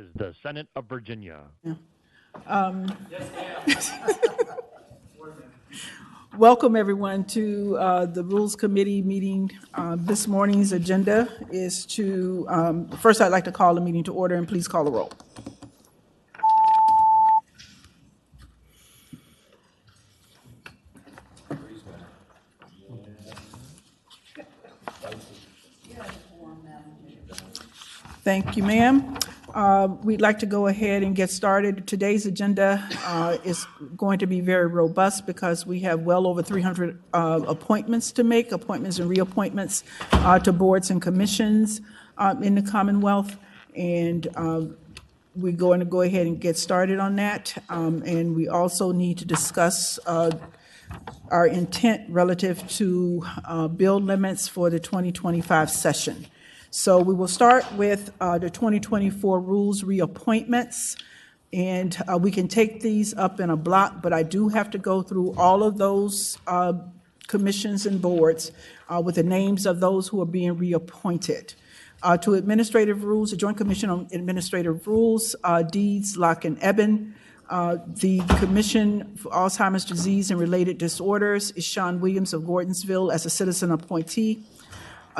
is the Senate of Virginia. Welcome, everyone, to the Rules Committee meeting. This morning's agenda is to, first I'd like to call the meeting to order, and please call the roll. Thank you, ma'am. We'd like to go ahead and get started. Today's agenda is going to be very robust because we have well over 300 appointments to make, appointments and reappointments to boards and commissions in the Commonwealth. And we're going to go ahead and get started on that. And we also need to discuss our intent relative to bill limits for the 2025 session. So we will start with the 2024 rules reappointments, and we can take these up in a block, but I do have to go through all of those commissions and boards with the names of those who are being reappointed. To administrative rules, the Joint Commission on Administrative Rules, Deeds, Locke and Eben. The Commission for Alzheimer's Disease and Related Disorders is Sean Williams of Gordonsville as a citizen appointee.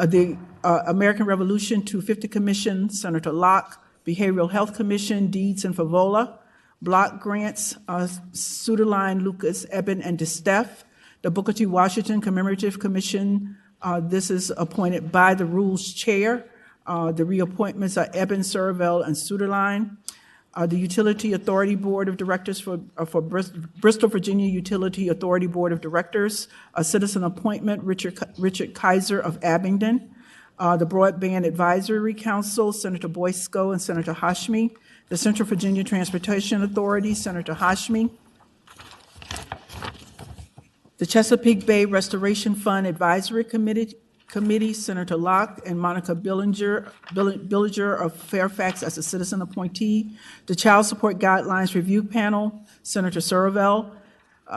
The American Revolution 250 Commission, Senator Locke. Behavioral Health Commission, Deeds and Favola. Block Grants, Suderline, Lucas, Eben, and DeSteff. The Booker T. Washington Commemorative Commission, this is appointed by the Rules Chair. The reappointments are Eben, Survell, and Suderline. The Utility Authority Board of Directors for Bristol, Virginia Utility Authority Board of Directors, a citizen appointment, Richard Kaiser of Abingdon. The Broadband Advisory Council, Senator Boysko and Senator Hashmi. The Central Virginia Transportation Authority, Senator Hashmi. The Chesapeake Bay Restoration Fund Advisory Committee, Senator Locke and Monica Billinger of Fairfax as a citizen appointee. The Child Support Guidelines Review Panel, Senator Survell.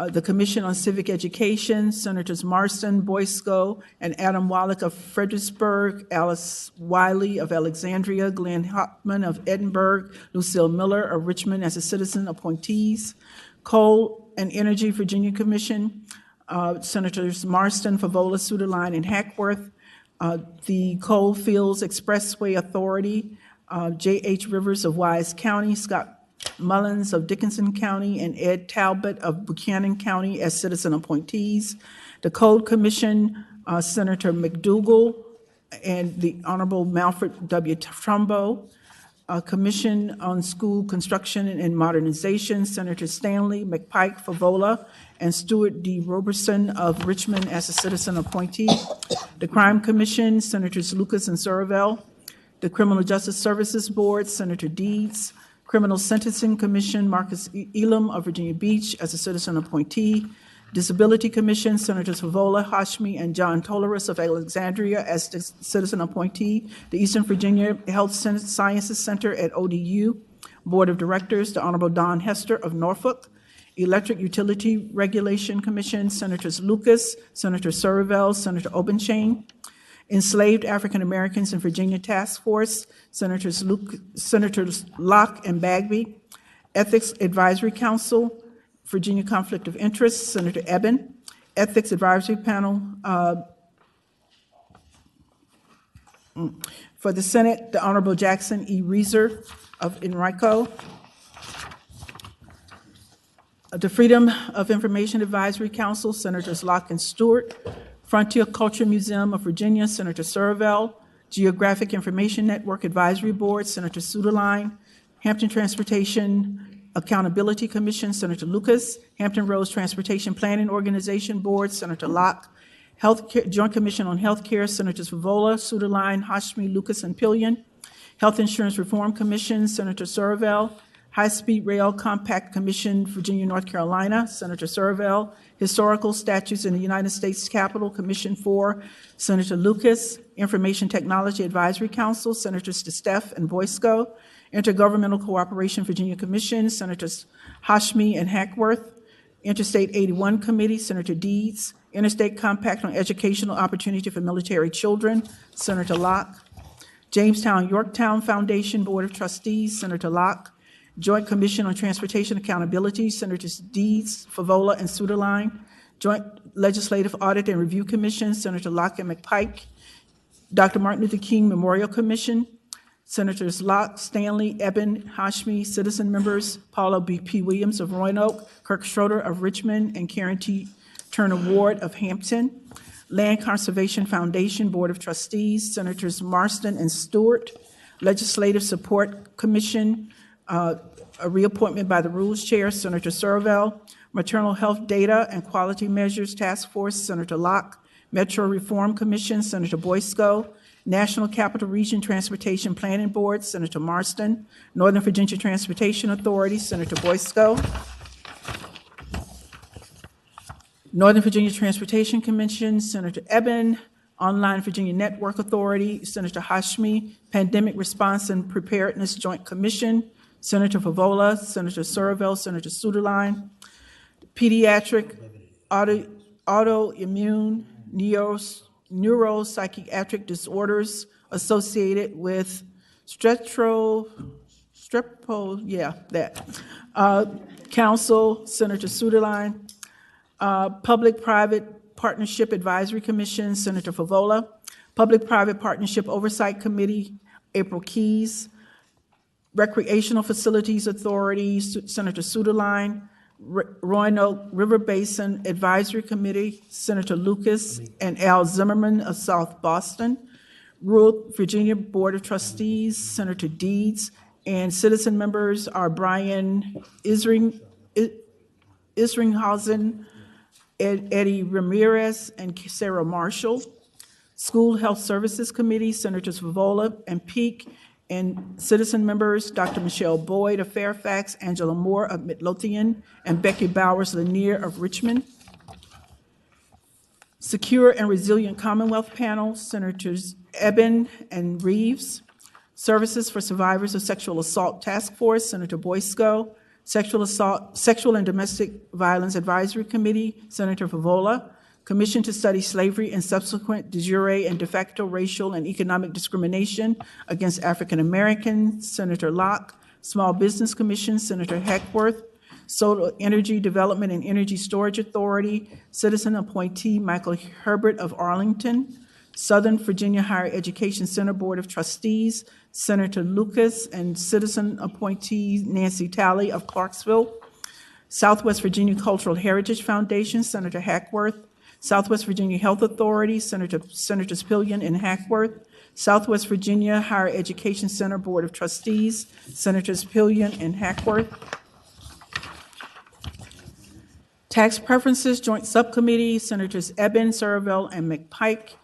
The Commission on Civic Education, Senators Marston, Boysko, and Adam Wallach of Fredericksburg, Alice Wiley of Alexandria, Glenn Hoffman of Edinburgh, Lucille Miller of Richmond as a citizen appointees. Coal and Energy Virginia Commission, Senators Marston, Favola, Suderline, and Hackworth. The Coal Fields Expressway Authority, J.H. Rivers of Wise County, Scott Mullins of Dickinson County, and Ed Talbot of Buchanan County as citizen appointees. The Code Commission, Senator McDougall and the Honorable Malford W. Trumbo. Commission on School Construction and Modernization, Senator Stanley McPike Favola and Stuart D. Roberson of Richmond as a citizen appointee. The Crime Commission, Senators Lucas and Survell. The Criminal Justice Services Board, Senator Deeds. Criminal Sentencing Commission, Marcus Elam of Virginia Beach as a citizen appointee. Disability Commission, Senators Favola, Hashmi, and John Toleris of Alexandria as the citizen appointee. The Eastern Virginia Health Sciences Center at ODU. Board of Directors, the Honorable Don Hester of Norfolk. Electric Utility Regulation Commission, Senators Lucas, Senator Survell, Senator Obenchain. Enslaved African Americans in Virginia Task Force, Senators Locke and Bagby. Ethics Advisory Council, Virginia Conflict of Interest, Senator Eben. Ethics Advisory Panel for the Senate, the Honorable Jackson E. Reeser of Enrico. The Freedom of Information Advisory Council, Senators Locke and Stewart. Frontier Culture Museum of Virginia, Senator Survell. Geographic Information Network Advisory Board, Senator Suderline. Hampton Transportation Accountability Commission, Senator Lucas. Hampton Roads Transportation Planning Organization Board, Senator Locke. Joint Commission on Healthcare, Senators Favola, Suderline, Hashmi, Lucas, and Pillion. Health Insurance Reform Commission, Senator Survell. High-Speed Rail Compact Commission, Virginia, North Carolina, Senator Survell. Historical Statutes in the United States Capitol, Commission 4, Senator Lucas. Information Technology Advisory Council, Senators DeSteff and Boysko. Intergovernmental Cooperation Virginia Commission, Senators Hashmi and Hackworth. Interstate 81 Committee, Senator Deeds. Interstate Compact on Educational Opportunity for Military Children, Senator Locke. Jamestown Yorktown Foundation Board of Trustees, Senator Locke. Joint Commission on Transportation Accountability, Senators Deeds, Favola, and Suderline. Joint Legislative Audit and Review Commission, Senator Locke and McPike. Dr. Martin Luther King Memorial Commission, Senators Locke, Stanley, Eben, Hashmi. Citizen members, Paula P. Williams of Roanoke, Kirk Schroeder of Richmond, and Karen T. Turner Ward of Hampton. Land Conservation Foundation Board of Trustees, Senators Marston and Stewart. Legislative Support Commission, a reappointment by the Rules Chair, Senator Servell. Maternal Health Data and Quality Measures Task Force, Senator Locke. Metro Reform Commission, Senator Boysko. National Capital Region Transportation Planning Board, Senator Marston. Northern Virginia Transportation Authority, Senator Boysko. Northern Virginia Transportation Commission, Senator Eben. Online Virginia Network Authority, Senator Hashmi. Pandemic Response and Preparedness Joint Commission, Senator Favola, Senator Servell, Senator Suderline. Pediatric Autoimmune Neuropsychiatric Disorders Associated with Council, Senator Suderline. Public-Private Partnership Advisory Commission, Senator Favola. Public-Private Partnership Oversight Committee, April Keyes. Recreational Facilities Authority, Senator Suderline. Roanoke River Basin Advisory Committee, Senator Lucas and Al Zimmerman of South Boston. Rural Virginia Board of Trustees, Senator Deeds. And citizen members are Brian Isringhausen, Eddie Ramirez, and Sarah Marshall. School Health Services Committee, Senators Favola and Peake. And citizen members, Dr. Michelle Boyd of Fairfax, Angela Moore of Midlothian, and Becky Bowers Lanier of Richmond. Secure and Resilient Commonwealth Panel, Senators Eben and Reeves. Services for Survivors of Sexual Assault Task Force, Senator Boysko. Sexual and Domestic Violence Advisory Committee, Senator Favola. Commission to Study Slavery and Subsequent de jure and de facto racial and economic discrimination against African Americans, Senator Locke. Small Business Commission, Senator Heckworth. Solar Energy Development and Energy Storage Authority, citizen appointee Michael Herbert of Arlington. Southern Virginia Higher Education Center Board of Trustees, Senator Lucas, and citizen appointee Nancy Talley of Clarksville. Southwest Virginia Cultural Heritage Foundation, Senator Hackworth. Southwest Virginia Health Authority, Senators Pillion and Hackworth. Southwest Virginia Higher Education Center Board of Trustees, Senators Pillion and Hackworth. Tax Preferences Joint Subcommittee, Senators Eben, Servell, and McPike.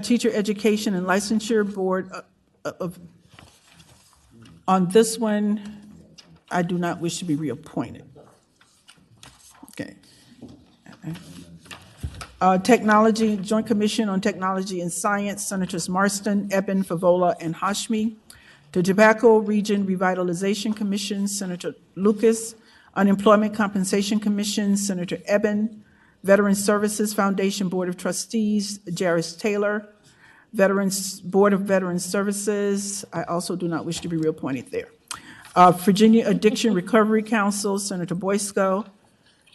Teacher Education and Licensure Board on this one, I do not wish to be reappointed. Okay. Technology, Joint Commission on Technology and Science, Senators Marston, Eben, Favola, and Hashmi. The Tobacco Region Revitalization Commission, Senator Lucas. Unemployment Compensation Commission, Senator Eben. Veteran Services Foundation Board of Trustees, Jairus Taylor. Board of Veteran Services, I also do not wish to be reappointed there. Virginia Addiction Recovery Council, Senator Boysko.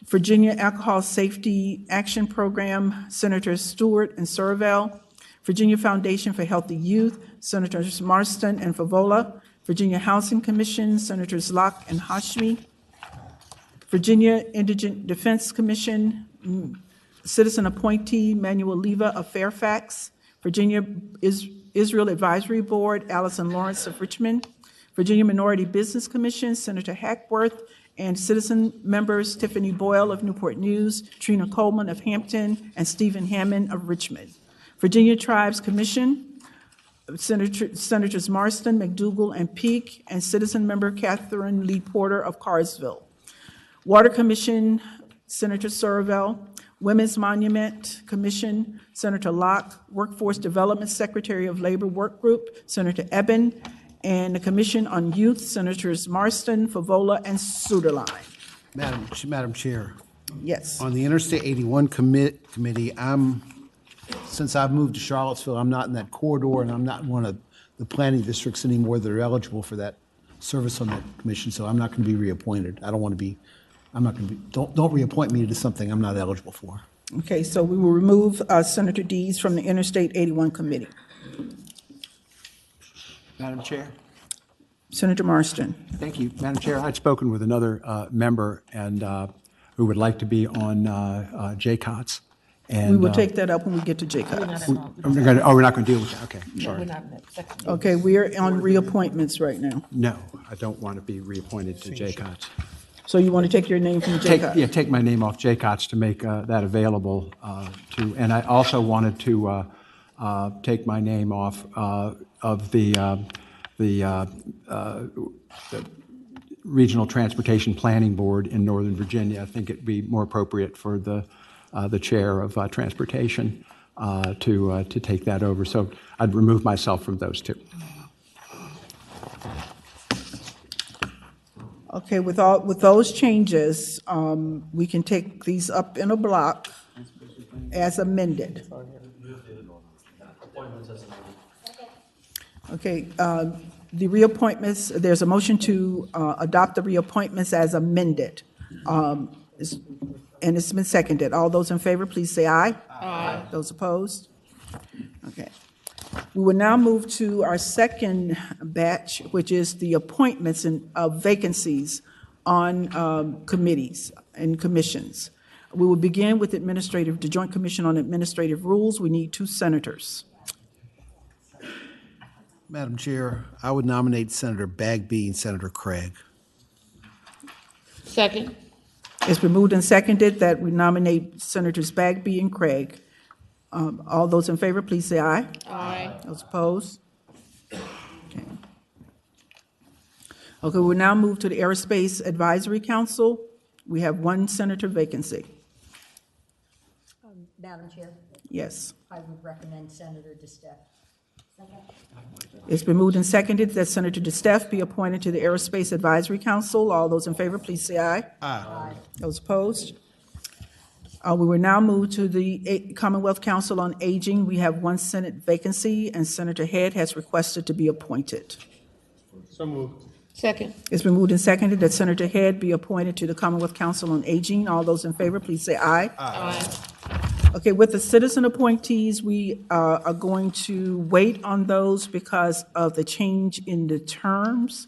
Virginia Alcohol Safety Action Program, Senators Stewart and Servell. Virginia Foundation for Healthy Youth, Senators Marston and Favola. Virginia Housing Commission, Senators Locke and Hashmi. Virginia Indigent Defense Commission, citizen appointee Manuel Leva of Fairfax. Virginia Israel Advisory Board, Allison Lawrence of Richmond. Virginia Minority Business Commission, Senator Hackworth, and citizen members Tiffany Boyle of Newport News, Trina Coleman of Hampton, and Stephen Hammond of Richmond. Virginia Tribes Commission, Senators Marston, McDougal, and Peake, and citizen member Catherine Lee Porter of Carsville. Water Commission, Senator Servell. Women's Monument Commission, Senator Locke. Workforce Development Secretary of Labor Work Group, Senator Eben. And the Commission on Youth, Senators Marston, Favola, and Suderline. Madam Chair. Yes. On the Interstate 81 Committee, I'm since I've moved to Charlottesville, I'm not in that corridor, and I'm not in one of the planning districts anymore that are eligible for that service on that commission, so I'm not going to be reappointed. I don't want to be, I'm not going to be, don't reappoint me to something I'm not eligible for. Okay, so we will remove Senator Dees from the Interstate 81 Committee. Madam Chair. Senator Marston. Thank you. Madam Chair, I'd spoken with another member and who would like to be on JCOTS. And We will take that up when we get to JCOTS. we're not going to deal with that. Okay, sorry. Okay, we are on reappointments right now. No, I don't want to be reappointed to JCOTS. So you want to take your name from JCOTS? Take my name off JCOTS to make that available to, and I also wanted to take my name off of the Regional Transportation Planning Board in Northern Virginia. I think it'd be more appropriate for the chair of transportation to take that over. So I'd remove myself from those two. Okay, with those changes, we can take these up in a block as amended. Okay, the reappointments, there's a motion to adopt the reappointments as amended. And it's been seconded. All those in favor, please say aye. Aye. Those opposed? Okay. We will now move to our second batch, which is the appointments of vacancies on committees and commissions. We will begin with the Joint Commission on Administrative Rules. We need 2 senators. Madam Chair, I would nominate Senator Bagby and Senator Craig. Second. It's been moved and seconded that we nominate Senators Bagby and Craig. All those in favor, please say aye. Aye. Those opposed? Okay. Okay, we'll now move to the Aerospace Advisory Council. We have 1 senator vacancy. Madam Chair, Yes. I would recommend Senator DeStefs. It's been moved and seconded that Senator DeStefs be appointed to the Aerospace Advisory Council. All those in favor, please say aye. Aye. Those opposed? We will now move to the Commonwealth Council on Aging. We have 1 Senate vacancy, and Senator Head has requested to be appointed. So moved. Second. It's been moved and seconded that Senator Head be appointed to the Commonwealth Council on Aging. All those in favor, please say aye. Aye. Okay, with the citizen appointees, we are going to wait on those because of the change in the terms,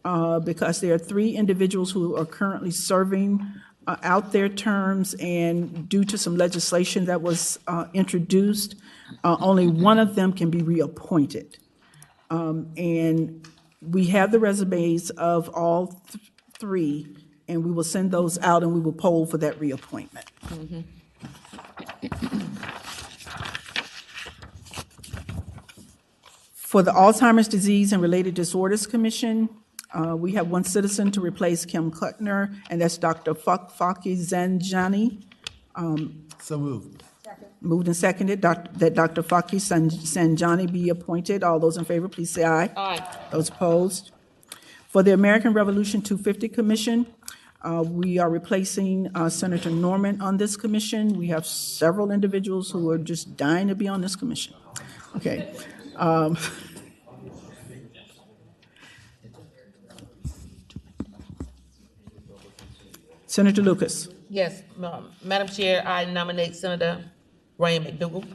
because there are 3 individuals who are currently serving out their terms, and due to some legislation that was introduced, only one of them can be reappointed. And we have the resumes of all 3, and we will send those out and we will poll for that reappointment. For the Alzheimer's Disease and Related Disorders Commission, we have 1 citizen to replace Kim Kuttner, and that's Dr. Faki Zanjani. So moved. Moved and seconded that Dr. Faki Zanjani be appointed. All those in favor, please say aye. Aye. Those opposed? For the American Revolution 250 Commission, we are replacing Senator Norman on this commission. We have several individuals who are just dying to be on this commission. Okay. Senator Lucas. Yes, Madam Chair, I nominate Senator Ryan McDougal.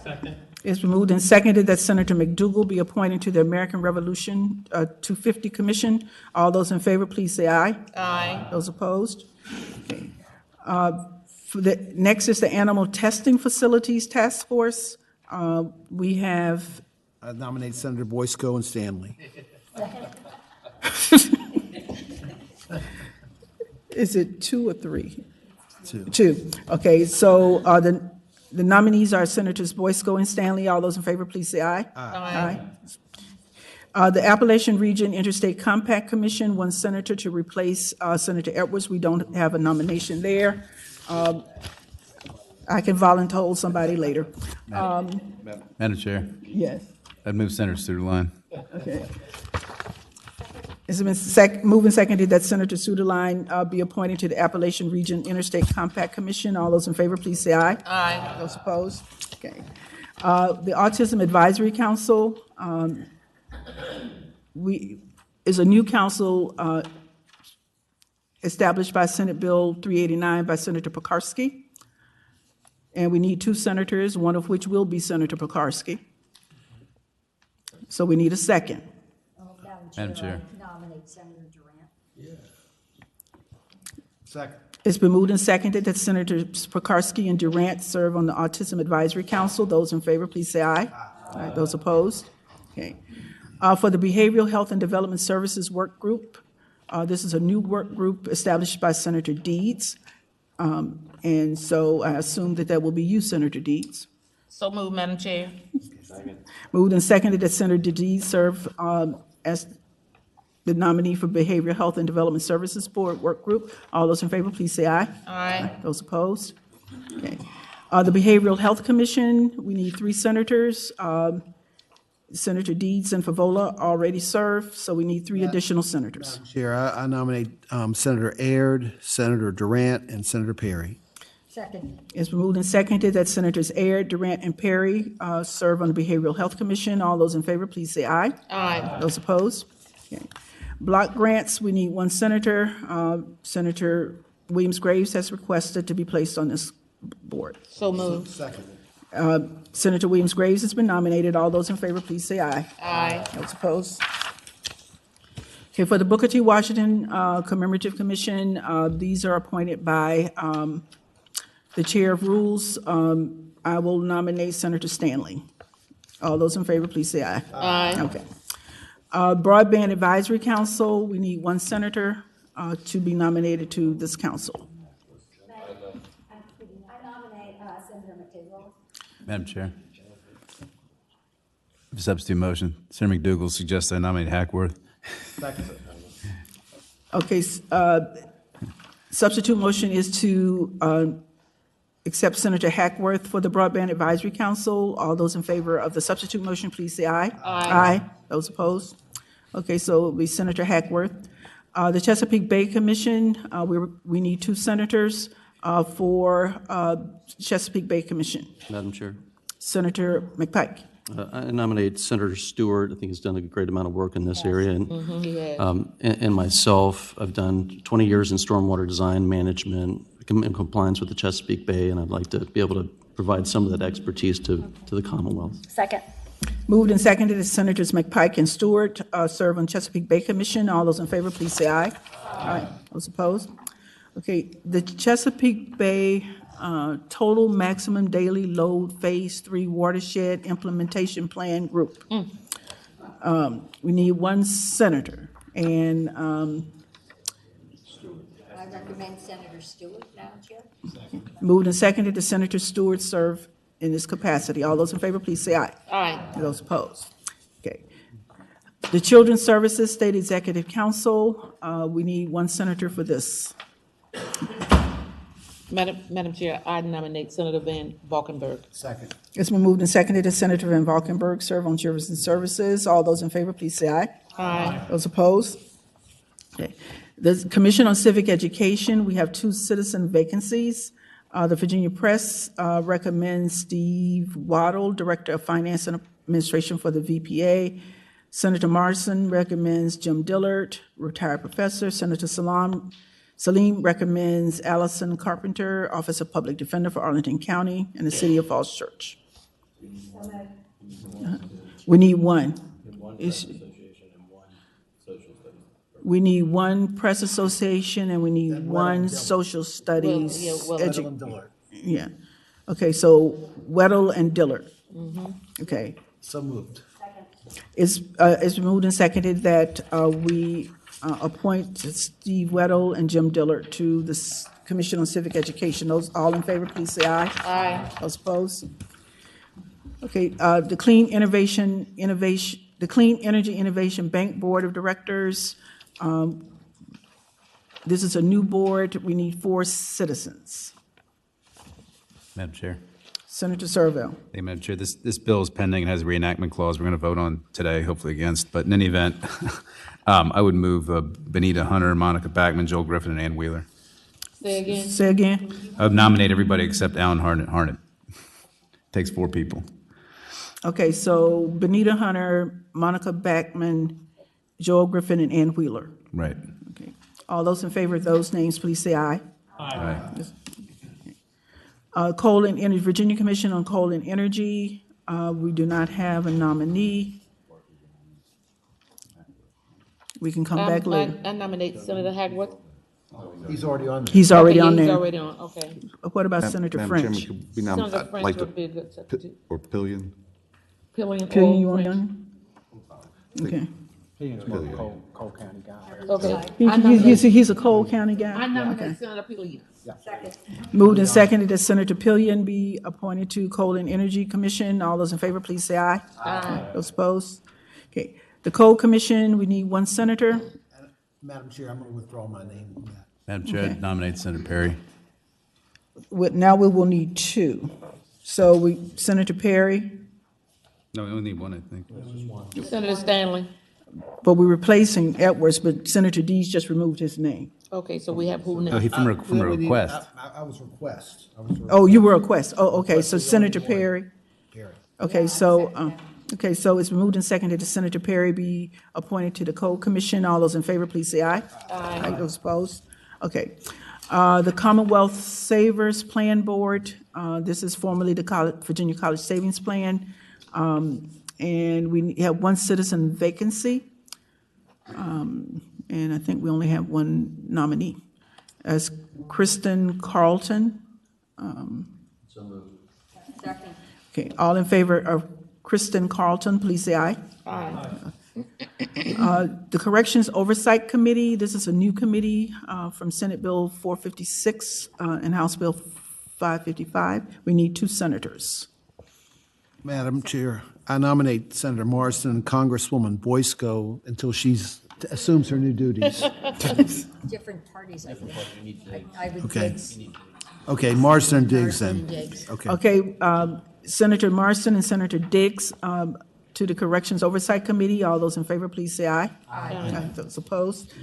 Second. It's been moved and seconded that Senator McDougal be appointed to the American Revolution 250 Commission. All those in favor, please say aye. Aye. Those opposed? Okay. Next is the Animal Testing Facilities Task Force. We have, I nominate Senator Boysko and Stanley. is it 2 or 3? 2. 2. Okay, so the nominees are Senators Boysko and Stanley. All those in favor, please say aye. Aye. The Appalachian Region Interstate Compact Commission, 1 senator to replace Senator Edwards. We don't have a nomination there. I can volunteer somebody later. Madam Chair, Yes, I'd move Senator Sutherland. okay. It's been moved and seconded that Senator Suderline be appointed to the Appalachian Region Interstate Compact Commission. All those in favor, please say aye. Aye. Those opposed? Okay. The Autism Advisory Council, is a new council established by Senate Bill 389 by Senator Pekarsky. And we need 2 senators, one of which will be Senator Pekarsky. So we need a second. Madam Chair. I nominate Senator Durant. Second. It's been moved and seconded that Senators Pekarsky and Durant serve on the Autism Advisory Council. Those in favor, please say aye. Aye. Those opposed? Okay. For the Behavioral Health and Development Services Work Group, this is a new work group established by Senator Deeds. And so I assume that will be you, Senator Deeds. So moved, Madam Chair. Moved and seconded that Senator Deeds serve as the nominee for Behavioral Health and Development Services Board Work Group. All those in favor, please say aye. Aye. Those opposed? Okay. The Behavioral Health Commission, we need 3 senators. Senator Deeds and Favola already serve, so we need 3 additional senators. Chair, I nominate Senator Aird, Senator Durant, and Senator Perry. Second. It's been moved and seconded that Senators Aird, Durant, and Perry serve on the Behavioral Health Commission. All those in favor, please say aye. Aye. Those opposed? Okay. Block grants, we need 1 senator. Senator Williams Graves has requested to be placed on this board. So moved. Second. Senator Williams Graves has been nominated. All those in favor, please say aye. Aye. Those opposed? Okay, for the Booker T. Washington Commemorative Commission, these are appointed by the Chair of Rules. I will nominate Senator Stanley. All those in favor, please say aye. Aye. Okay. Broadband Advisory Council, we need 1 senator to be nominated to this council. I nominate Senator McDougal. Madam Chair. Substitute motion. Senator McDougal suggests I nominate Hackworth. Okay, substitute motion is to accept Senator Hackworth for the Broadband Advisory Council. All those in favor of the substitute motion, please say aye. Aye. Those opposed? Okay, so it'll be Senator Hackworth. The Chesapeake Bay Commission, we need 2 senators for Chesapeake Bay Commission. Madam Chair, Senator McPike. I nominate Senator Stewart. I think he's done a great amount of work in this area. And, He has. and myself, I've done 20 years in stormwater design management in compliance with the Chesapeake Bay, and I'd like to be able to provide some of that expertise to the Commonwealth. Second. Moved and seconded that Senators McPike and Stewart serve on Chesapeake Bay Commission. All those in favor, please say aye. Aye. Those opposed? Okay, the Chesapeake Bay Total Maximum Daily Load Phase 3 Watershed Implementation Plan Group. We need 1 senator, and I recommend Senator Stewart, Madam Chair. moved and seconded that Senator Stewart serve in this capacity. All those in favor, please say aye. Aye. Those opposed? Okay. The Children's Services State Executive Council, we need 1 senator for this. Madam Chair, I nominate Senator Van Valkenburg. Second. It's been moved and seconded that Senator Van Valkenburg serve on Children's Services. All those in favor, please say aye. Aye. Those opposed? Okay. The Commission on Civic Education, we have 2 citizen vacancies. The Virginia Press recommends Steve Waddle, Director of Finance and Administration for the VPA. Senator Morrison recommends Jim Dillard, retired professor. Senator Salim recommends Allison Carpenter, Office of Public Defender for Arlington County and the City of Falls Church. We need 1. We need 1 press association and we need 1 social studies. Yeah. Okay, so Weddle and Dillard. Okay. So moved. It's moved and seconded that we appoint Steve Weddle and Jim Dillard to the Commission on Civic Education. Those all in favor, please say aye. Aye. Those opposed? Okay, the Clean Energy Innovation Bank Board of Directors. This is a new board. We need 4 citizens. Madam Chair. Senator Serville. Thank you, Madam Chair. This bill is pending and has a reenactment clause we're going to vote on today, hopefully against. But in any event, I would move Benita Hunter, Monica Backman, Joel Griffin, and Ann Wheeler. Say again. Say again. I would nominate everybody except Alan Harnett. Takes 4 people. Okay, so Benita Hunter, Monica Backman, Joel Griffin, and Ann Wheeler. Right. Okay. All those in favor of those names, please say aye. Aye. Coal and Energy, Virginia Commission on Coal and Energy, we do not have a nominee. We can come back later. I nominate Senator Hackworth. He's already on there. He's already Okay, on He's there. already on, okay. What about Senator Madam Chairman, French? could we Senator I'd French like would be to, a good substitute. or Pillion? Pillion Pillion, you or want French. done? Okay. He's more Cole County guy. Okay. He's a Cole County guy? I nominate Senator Pillion. Second. Moved and seconded that Senator Pillion be appointed to Coal and Energy Commission. All those in favor, please say aye. Aye. Those opposed? Okay. The Coal Commission, we need 1 senator. Madam Chair, I'm going to withdraw my name on that. Madam Chair, I'd nominate Senator Perry. Now we will need 2. So Senator Perry, No, we only need 1, I think. Senator Stanley. but we're replacing Edwards, but Senator Dees just removed his name. Okay, so we have who No, now? he from a request. I was request. Oh, you were a Quest. Oh, okay, so Senator Perry. Perry. Okay, so it's moved and seconded that Senator Perry be appointed to the Code Commission. All those in favor, please say aye. Aye. Those opposed? Okay. The Commonwealth Savers Plan Board, this is formerly the Virginia College Savings Plan. And we have 1 citizen vacancy. And I think we only have 1 nominee. As Kristen Carlton. Second. Okay, all in favor of Kristen Carlton, please say aye. Aye. The Corrections Oversight Committee, this is a new committee from Senate Bill 456 and House Bill 555. We need 2 senators. Madam Chair, I nominate Senator Morrison and Congresswoman Boysko until she assumes her new duties. Different parties, I think. I would Okay. Diggs. Okay, Morrison and Diggs Morrison and then. Diggs. Okay. Okay, Senator Marston and Senator Diggs to the Corrections Oversight Committee. All those in favor, please say aye. Aye. Those opposed?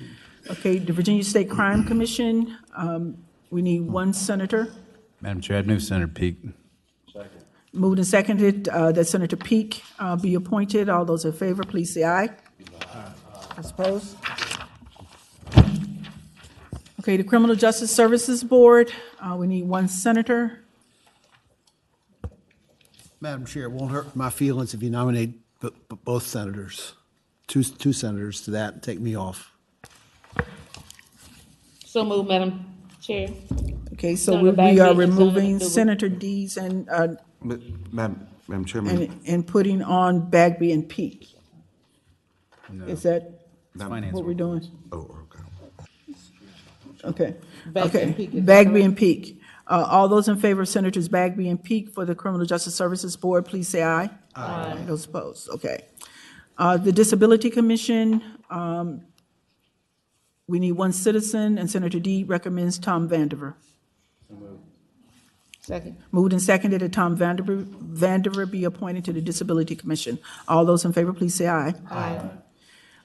Okay, the Virginia State Crime Commission, we need 1 senator. Madam Chair, I'd move Senator Peake. Moved and seconded that Senator Peake be appointed. All those in favor, please say aye. Those opposed? Okay, the Criminal Justice Services Board, we need 1 senator. Madam Chair, it won't hurt my feelings if you nominate both senators, two senators to that and take me off. So move, Madam Chair. Okay, so Senator we Bagby are and removing Senator Senator Dees and Madam Chairman, putting on Bagby and Peake. Is that Finance. what we're doing? oh, okay. Okay. Bagby Okay. and Peake, is that Bagby correct? and Peake. All those in favor of Senators Bagby and Peake for the Criminal Justice Services Board, please say aye. Aye. Those opposed, okay. The Disability Commission, we need 1 citizen, and Senator Deed recommends Tom Vandiver. Second. Moved and seconded that Tom Vandiver be appointed to the Disability Commission. All those in favor, please say aye. Aye.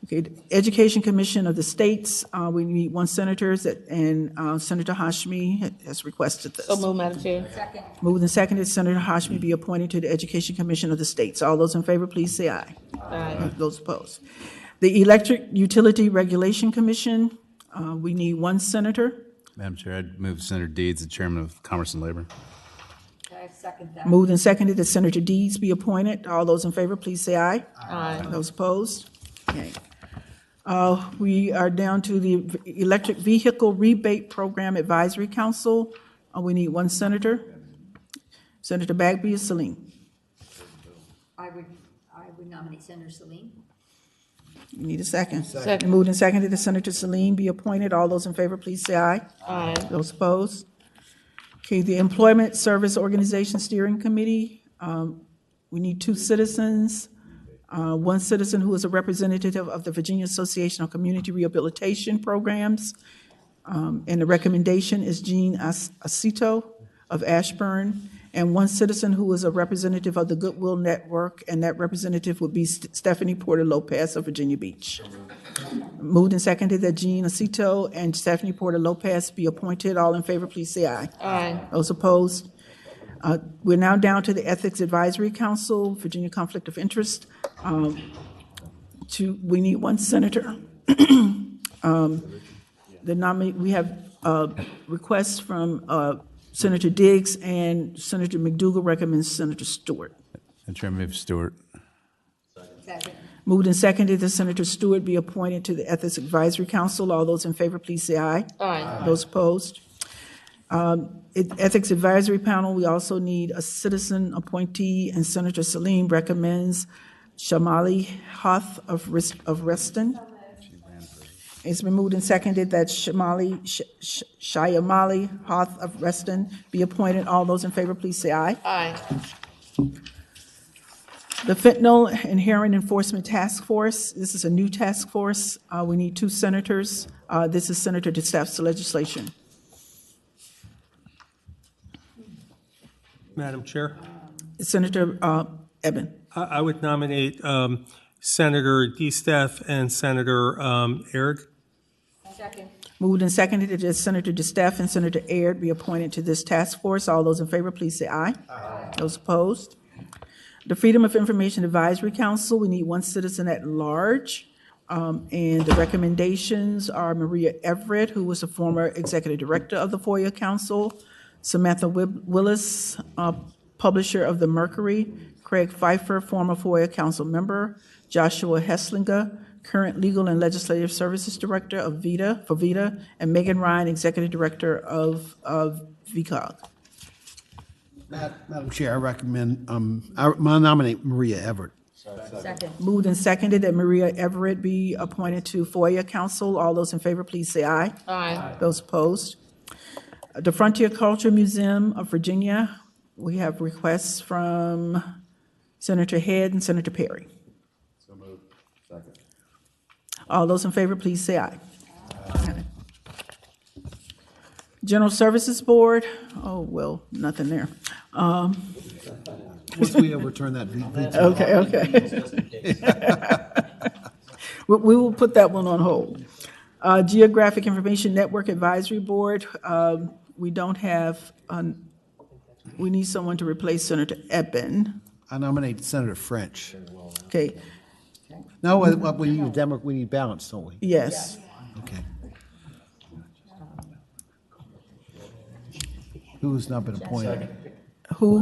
Okay, the Education Commission of the States, we need 1 senator, and Senator Hashmi has requested this. So move, Madam Chair. Second. Moved and seconded, Senator Hashmi be appointed to the Education Commission of the States. All those in favor, please say aye. Aye. Those opposed. The Electric Utility Regulation Commission, we need 1 senator. Madam Chair, I'd move Senator Deeds, the Chairman of Commerce and Labor. I second that. Moved and seconded that Senator Deeds be appointed. All those in favor, please say aye. Aye. Those opposed? Okay. We are down to the Electric Vehicle Rebate Program Advisory Council. We need 1 senator. Senator Bagby is Saline. I would nominate Senator Saline. You need a second. Second. Moved and seconded that Senator Saline be appointed. All those in favor, please say aye. Aye. Those opposed? Okay, the Employment Service Organization Steering Committee, we need 2 citizens. 1 citizen who is a representative of the Virginia Association of Community Rehabilitation Programs. And the recommendation is Jean Aceto of Ashburn, and one citizen who is a representative of the Goodwill Network, and that representative would be Stephanie Porter Lopez of Virginia Beach. Moved and seconded that Jean Acito and Stephanie Porter Lopez be appointed. All in favor, please say aye. Aye. Those opposed? We're now down to the Ethics Advisory Council, Virginia Conflict of Interest. We need one senator. We have requests from Senator Diggs, and Senator McDougal recommends Senator Stewart. Madam Chair, move Stewart. Second. Moved and seconded that Senator Stewart be appointed to the Ethics Advisory Council. All those in favor, please say aye. Aye. Those opposed? Ethics Advisory Panel, we also need a citizen appointee, and Senator Salim recommends Shamali Hoth of Reston. It's been moved and seconded that Shyamali Hoth of Reston be appointed. All those in favor, please say aye. Aye. The Fentanyl and Heroin Enforcement Task Force, this is a new task force. We need two senators. This is Senator DeStaff's legislation. Madam Chair, Senator Eben. I would nominate Senator DeStaff and Senator Aird. Second. Moved and seconded that Senator DeStaff and Senator Aird be appointed to this task force. All those in favor, please say aye. Aye. Those opposed? The Freedom of Information Advisory Council, we need one citizen at large. And the recommendations are Maria Everett, who was a former executive director of the FOIA Council, Samantha Willis, publisher of the Mercury, Craig Pfeiffer, former FOIA Council member, Joshua Hesslinger, current Legal and Legislative Services Director of VITA, and Megan Ryan, Executive Director of VCOG. Madam Chair, I recommend, I nominate Maria Everett. Second. Moved and seconded that Maria Everett be appointed to FOIA Council. All those in favor, please say aye. Aye. Those opposed? The Frontier Culture Museum of Virginia, we have requests from Senator Head and Senator Perry. So moved. Second. All those in favor, please say aye. General Services Board, oh, well, nothing there. Once we overturn that veto. Okay. We will put that one on hold. Geographic Information Network Advisory Board, we don't have, we need someone to replace Senator Eben. I nominate Senator French. Okay, No, we need we need balance, don't we? yes. Okay. Who's not been appointed? Who?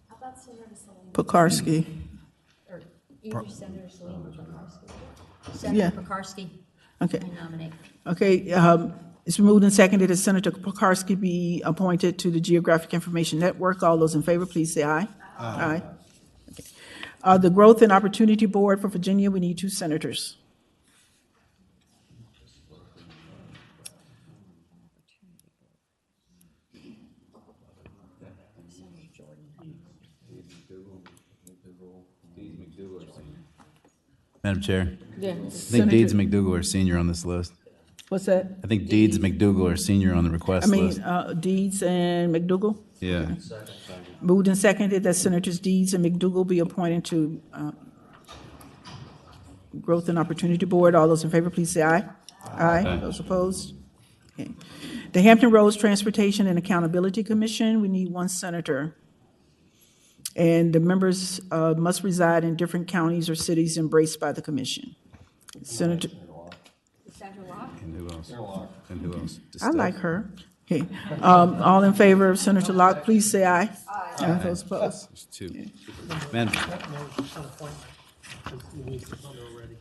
How about Senator Salim? Pekarsky. Or either Senator Salim or Pekarsky? Yeah. Senator Pekarsky, Okay, I nominate. okay, it's been moved and seconded that Senator Pekarsky be appointed to the Geographic Information Network. All those in favor, please say aye. Aye. Okay. The Growth and Opportunity Board for Virginia, we need two senators. Madam Chair, Yeah. I think Deeds McDougal are senior on this list. What's that? I think Deeds McDougal are senior on the request list. Deeds and McDougal. Yeah. Moved and seconded that Senators Deeds and McDougal be appointed to Growth and Opportunity Board. All those in favor, please say aye. Aye. Those opposed? Okay. The Hampton Roads Transportation and Accountability Commission, we need one senator. And the members must reside in different counties or cities embraced by the commission. Senator, Senator Locke? And who else? And who else? I like her. Okay. All in favor of Senator Locke, please say aye. Aye. Those opposed? There's two. Madam,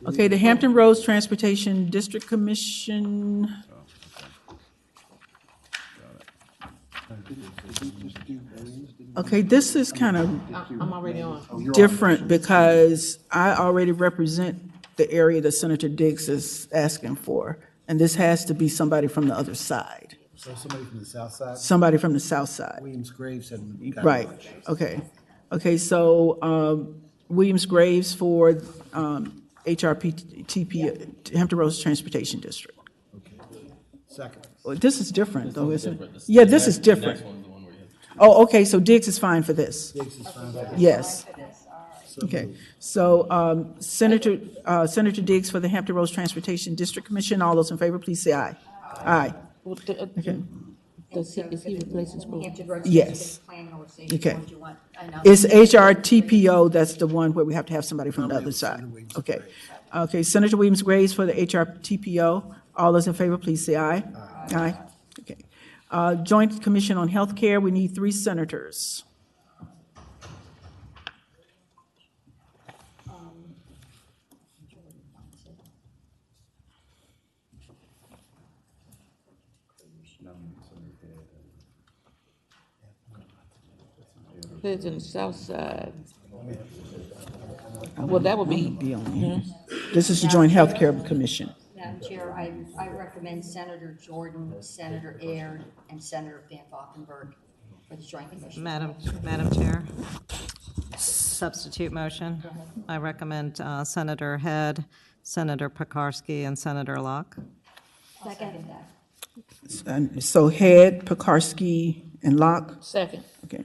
Okay, the Hampton Roads Transportation District Commission. Okay, this is kind of I'm already on. different because I already represent the area that Senator Diggs is asking for, and this has to be somebody from the other side, So somebody from the south side? somebody from the south side. Williams Graves and. Right, okay. Okay, so Williams Graves for HRPTP, Hampton Roads Transportation District. Okay. Second. Well, this is different, though, isn't it? Yeah, this is different. Oh, okay, so Diggs is fine for this. Diggs is fine for this. Yes. Okay, so Senator Diggs for the Hampton Roads Transportation District Commission. All those in favor, please say aye. Aye. Okay. Is he replacing school? Hampton Roads Yes. Transportation Planning Organization. Okay. What do you want? I know. It's HRTPO, that's the one where we have to have somebody from the other side. Okay. Okay, Senator Williams Graves for the HRTPO. All those in favor, please say aye. Aye. Okay. Joint Commission on Healthcare, we need 3 senators. Lives in the south side. Well, that would be, Be on here. This is the Joint Healthcare Commission. Madam Chair, I recommend Senator Jordan, Senator Aird, and Senator Van Valkenburg for the Joint Commission. Madam Chair, substitute motion. I recommend Senator Head, Senator Pekarsky, and Senator Locke. Second. And so Head, Pekarsky, and Locke. second. Okay.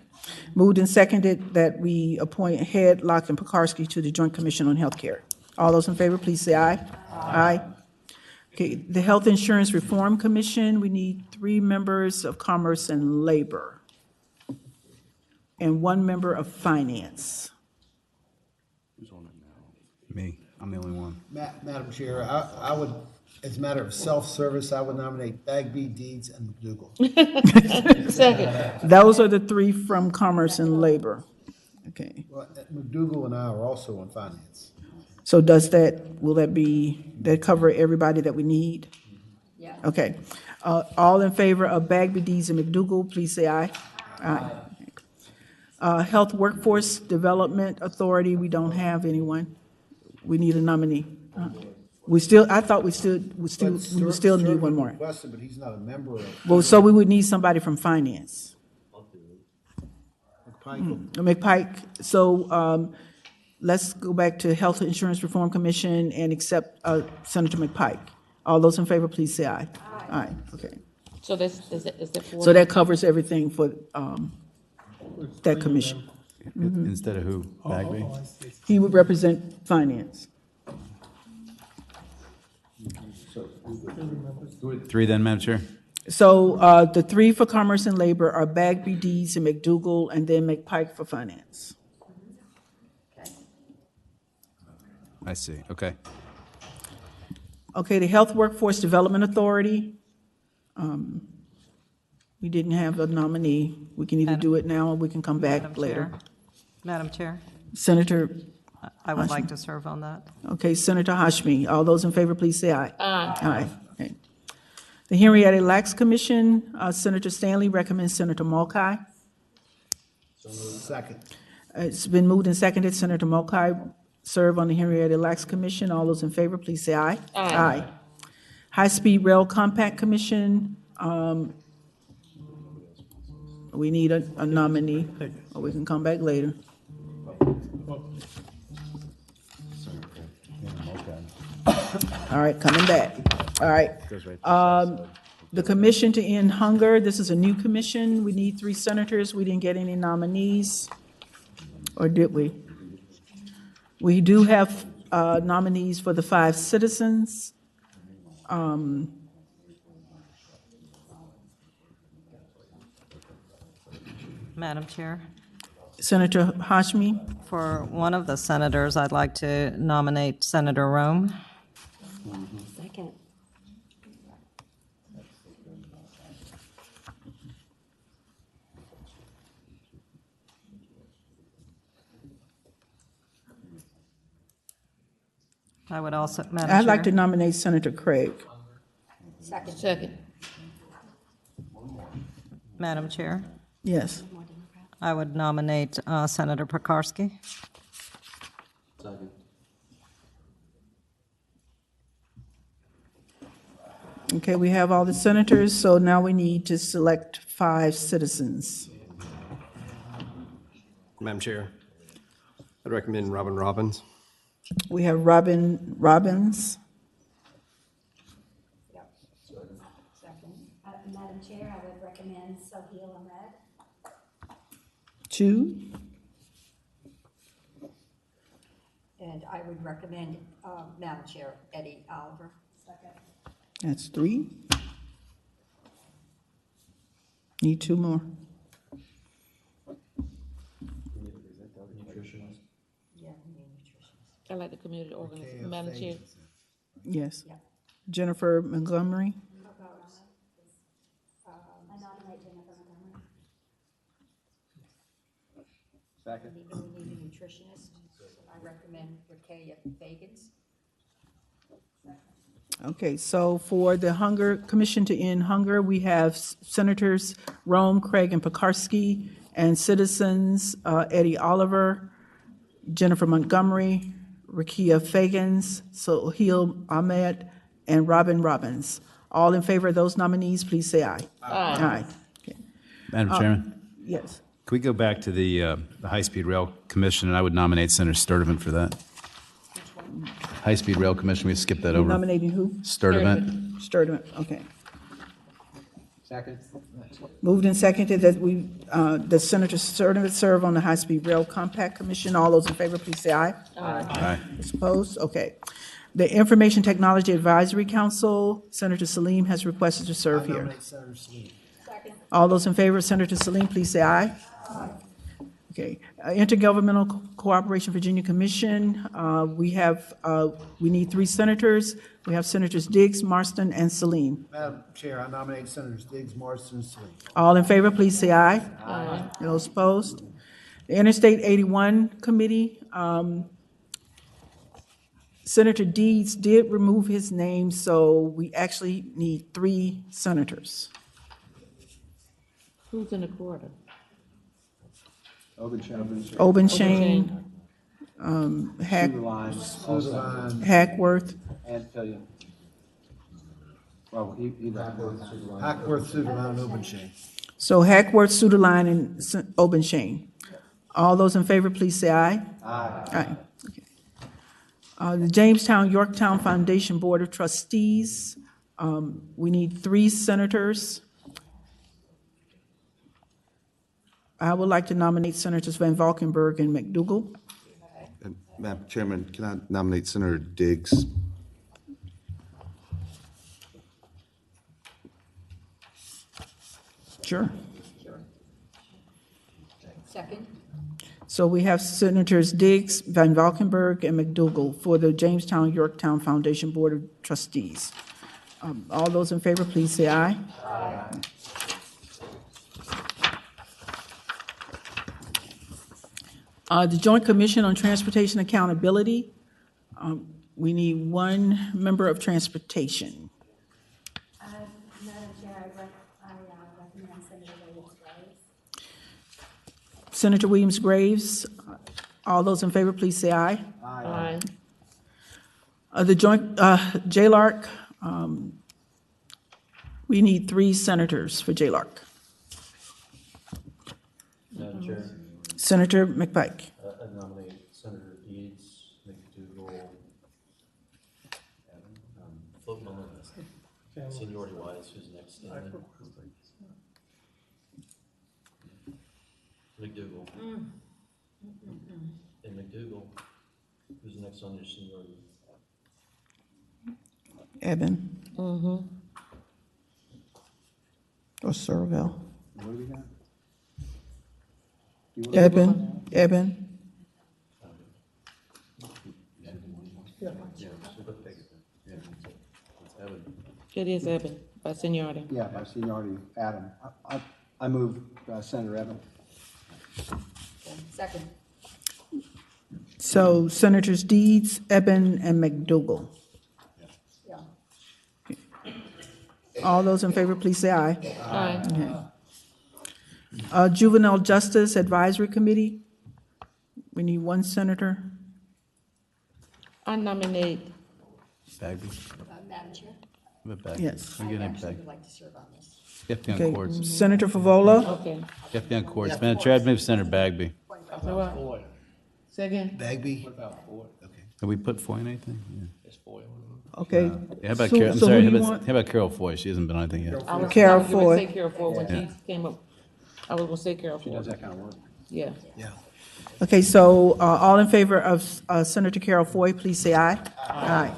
Moved and seconded that we appoint Head, Locke, and Pekarsky to the Joint Commission on Healthcare. All those in favor, please say aye. Aye. Okay, the Health Insurance Reform Commission, we need 3 members of Commerce and Labor and 1 member of Finance. Me, I'm the only one. Madam Chair, I would, as a matter of self-service, I would nominate Bagby, Deeds, and McDougal. Second. Those are the 3 from Commerce and Labor. Okay, Well, McDougal and I are also on finance. so will that cover everybody that we need? Yeah. Okay. All in favor of Bagby, Deeds, and McDougal, please say aye. Aye. Health Workforce Development Authority, we don't have anyone. We need a nominee. I thought we would still need one more. Requested, but he's not a member of Well, so we would need somebody from Finance. McPike. McPike, so let's go back to Health Insurance Reform Commission and accept Senator McPike. All those in favor, please say aye. Aye, okay. So is that 4? So that covers everything for that commission. Instead of who? Bagby? He would represent Finance. 3 then, Madam Chair? So the 3 for Commerce and Labor are Bagby, Deeds, and McDougal, and then McPike for Finance. I see, okay. Okay, the Health Workforce Development Authority. We didn't have a nominee. We can either do it now or we can come back Madam later. Chair. Madam Chair, Senator, I would like to serve on that. okay, Senator Hashmi. All those in favor, please say aye. Aye. Aye. Okay. The Henrietta Lacks Commission, Senator Stanley recommends Senator Mulcahy. Second. It's been moved and seconded. Senator Mulcahy serve on the Henrietta Lacks Commission. All those in favor, please say aye. Aye. High Speed Rail Compact Commission, we need a nominee, or we can come back later. All right, coming back. All right. The Commission to End Hunger, this is a new commission. We need 3 senators. We didn't get any nominees, or did we? We do have nominees for the 5 citizens. Madam Chair, Senator Hashmi, for one of the senators, I'd like to nominate Senator Rome. Second. I would also, Madam Chair. I'd like to nominate Senator Craig. Second. Madam Chair, Yes. I would nominate Senator Pekarsky. Okay, we have all the senators, so now we need to select 5 citizens. Madam Chair, I'd recommend Robin Robbins. We have Robin Robbins. Chair, I would recommend Sohail Ahmed. 2, And I would recommend, Madam Chair, Eddie Oliver. that's 3. Need 2 more. Yeah, we need nutritionist. I like the community organization. Madam Chair, Yes. Yeah. Jennifer Montgomery. I nominate Jennifer Montgomery. Second. And we need a nutritionist. I recommend Rakaya Fagans. Okay, so for the Hunger, Commission to End Hunger, we have Senators Rome, Craig, and Pekarsky, and citizens Eddie Oliver, Jennifer Montgomery, Rakia Fagans, Sohail Ahmed, and Robin Robbins. All in favor of those nominees, please say aye. Aye. Okay. Madam Chairman, Yes. can we go back to the High-Speed Rail Commission, and I would nominate Senator Sturdivant for that. High-Speed Rail Commission, we skipped that over. Nominating who? Sturdivant. Sturdivant, okay. Second. Moved and seconded that we, that Senator Sturdivant serve on the High Speed Rail Compact Commission. All those in favor, please say aye. Aye. Those opposed? Okay. The Information Technology Advisory Council, Senator Salim has requested to serve here. Nominate Senator Salim. All those in favor of Senator Salim, please say aye. Okay. Intergovernmental Cooperation Virginia Commission, we need 3 senators. We have Senators Diggs, Marston, and Salim. Madam Chair, I nominate Senators Diggs, Marston, and Salim. All in favor, please say aye. Aye. Those opposed? The Interstate 81 Committee, Senator Deeds did remove his name, so we actually need 3 senators. who's in the quarter? Obenchain, Hackworth, And Fillion. Well, Hackworth, Suderline, and Obenshain. so Hackworth, Suderline, and Obenchain. All those in favor, please say aye. Aye. Aye. Okay. The Jamestown Yorktown Foundation Board of Trustees, we need 3 senators. I would like to nominate Senators Van Valkenburg and McDougal. And Madam Chairman, can I nominate Senator Diggs? Sure. Second. So we have Senators Diggs, Van Valkenburg, and McDougal for the Jamestown Yorktown Foundation Board of Trustees. All those in favor, please say aye. Aye. The Joint Commission on Transportation Accountability, we need 1 member of transportation. Madam Chair, I recommend Senator Williams-Graves. Senator Williams-Graves, all those in favor, please say aye. Aye. The joint, JLARC, we need 3 senators for JLARC. Madam Chair, Senator McPike. I nominate Senator Deeds, McDougal, floating on the list. Seniority wise, who's next? Stanley? McDougal. And McDougal, who's next on your seniority? Eben. Mm-hmm. Or Serville. what do we got? Eben. It is Eben, by seniority. Yeah, by seniority, Adam. I move Senator Evans. Second. So Senators Deeds, Eben, and McDougal. Yeah. All those in favor, please say aye. Aye. Okay. Juvenile Justice Advisory Committee, we need 1 senator. I nominate, Bagby. Madam Chair, Bagby. Yes. I'm getting actually Bagby. would like to serve on this. You have to be on Okay, cords. Senator Favola, okay. You have to be on cords. Madam Chair, I'd move Senator Bagby. So, second? Bagby? What about Ford? Okay. Have we put Foy in anything? It's foil. Okay. Yeah, how about So- Carol, I'm so sorry, who how you about, want? how about Carol Foy? She hasn't been on anything yet. I was Carol gonna Foy. say Carol Foy when she came up. I was gonna say Carol Foy. Does that kind of work? Yeah. Yeah. Okay, so all in favor of Senator Carol Foy, please say aye. Aye.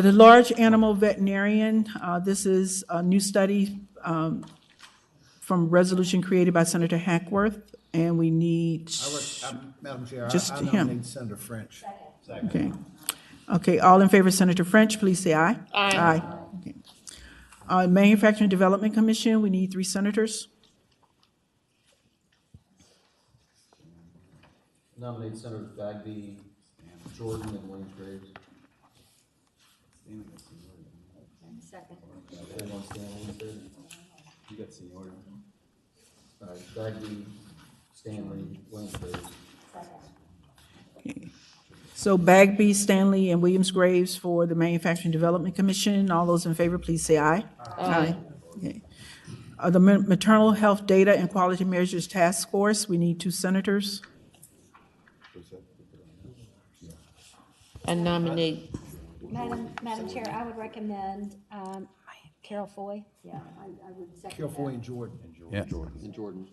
The large animal veterinarian, this is a new study from resolution created by Senator Hackworth, and we need, Madam Chair, Just I him. nominate Senator French. okay. Okay, all in favor of Senator French, please say aye. Aye. Okay. Manufacturing Development Commission, we need 3 senators. Nominate Senator Bagby, Jordan, and Williams Graves. Second. Everyone Stanley, third. You got seniority. All right, Bagby, Stanley, Williams Graves. Okay. So Bagby, Stanley, and Williams Graves for the Manufacturing Development Commission. All those in favor, please say aye. Aye. Okay. The Maternal Health Data and Quality Measures Task Force, we need 2 senators. I nominate, Madam Chair, I would recommend Carol Foy. Yeah, I would second Carol that. Foy and Jordan. Yeah. And Jordan.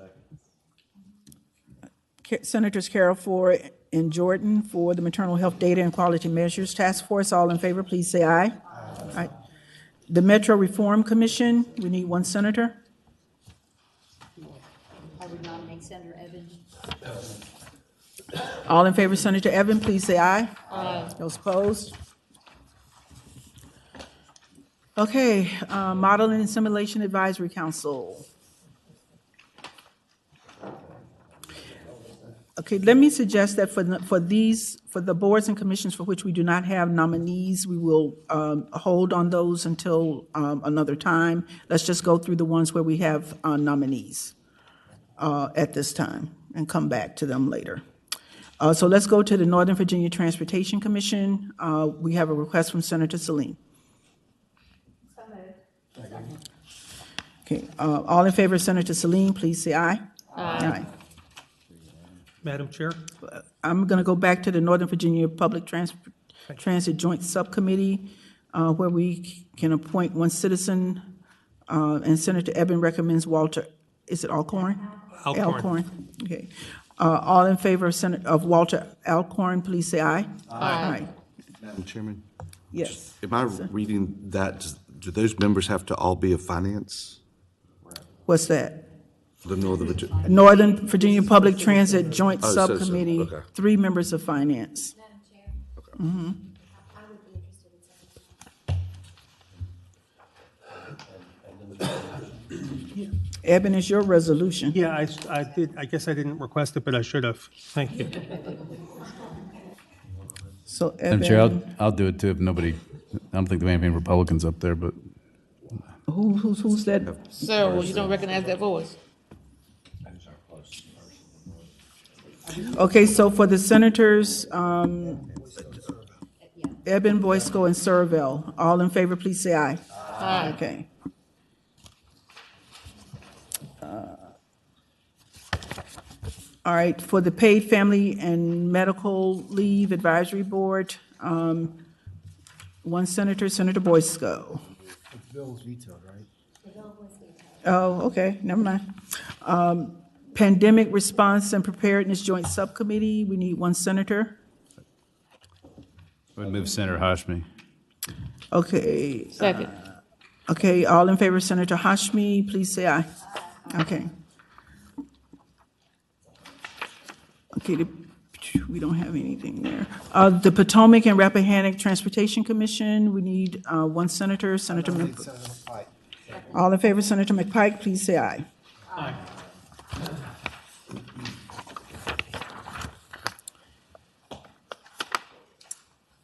Senators Carol Foy and Jordan for the Maternal Health Data and Quality Measures Task Force. All in favor, please say aye. Aye. The Metro Reform Commission, we need 1 senator. I would nominate Senator Evans. All in favor, Senator Evan, please say aye. Aye. Those opposed? Okay, Modeling and Simulation Advisory Council. Okay, let me suggest that for the boards and commissions for which we do not have nominees, we will hold on those until another time. Let's just go through the ones where we have nominees at this time and come back to them later. So let's go to the Northern Virginia Transportation Commission. We have a request from Senator Salim. So moved. Okay, all in favor of Senator Salim, please say aye. Aye. Madam Chair? I'm going to go back to the Northern Virginia Public Transit Joint Subcommittee, where we can appoint 1 citizen, and Senator Eben recommends Walter, is it Alcorn? Alcorn. Okay. All in favor of Walter Alcorn, please say aye. Aye. Madam Chairman, Yes. am I reading that, do those members have to all be of finance? What's that? The Northern Virginia, Northern Virginia Public Transit Joint Oh, so- Subcommittee, okay. 3 members of finance. Madam Chair. I would be interested in serving. Eben, is your resolution. Yeah, I did, I guess I didn't request it, but I should have. Thank you. So Madam Chair, Eben, I'll do it too if nobody, I don't think there are any Republicans up there, but who's that? sir, well, you don't recognize that voice. Okay, so for the senators, Eben, Boysko, and Serville, all in favor, please say aye. Aye. Okay. All right, for the Paid Family and Medical Leave Advisory Board, 1 senator, Senator Boysko. The bill was vetoed, right? Oh, okay, never mind. Pandemic Response and Preparedness Joint Subcommittee, we need 1 senator. I would move Senator Hashmi. Okay. Second. Okay, all in favor of Senator Hashmi, please say aye. Okay. Okay, we don't have anything there. The Potomac and Rappahannock Transportation Commission, we need 1 senator, Senator Nominate Mc. Senator Pike. All in favor of Senator McPike, please say aye. Aye.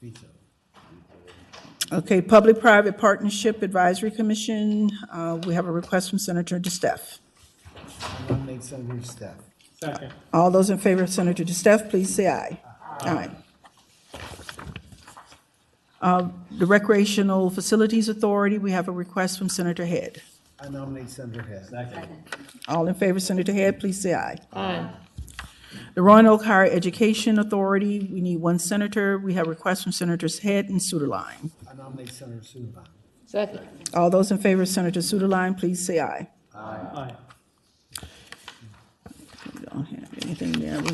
Veto. Okay, Public-Private Partnership Advisory Commission, we have a request from Senator DeStef. I nominate Senator Steph. Second. All those in favor of Senator DeStef, please say aye. Aye. The Recreational Facilities Authority, we have a request from Senator Head. I nominate Senator Head. Second. All in favor of Senator Head, please say aye. Aye. The Roanoke Higher Education Authority, we need one senator. We have requests from Senators Head and Suderline. I nominate Senator Suleiman. Second. All those in favor of Senator Suderline, please say aye. Aye. We don't have anything there. We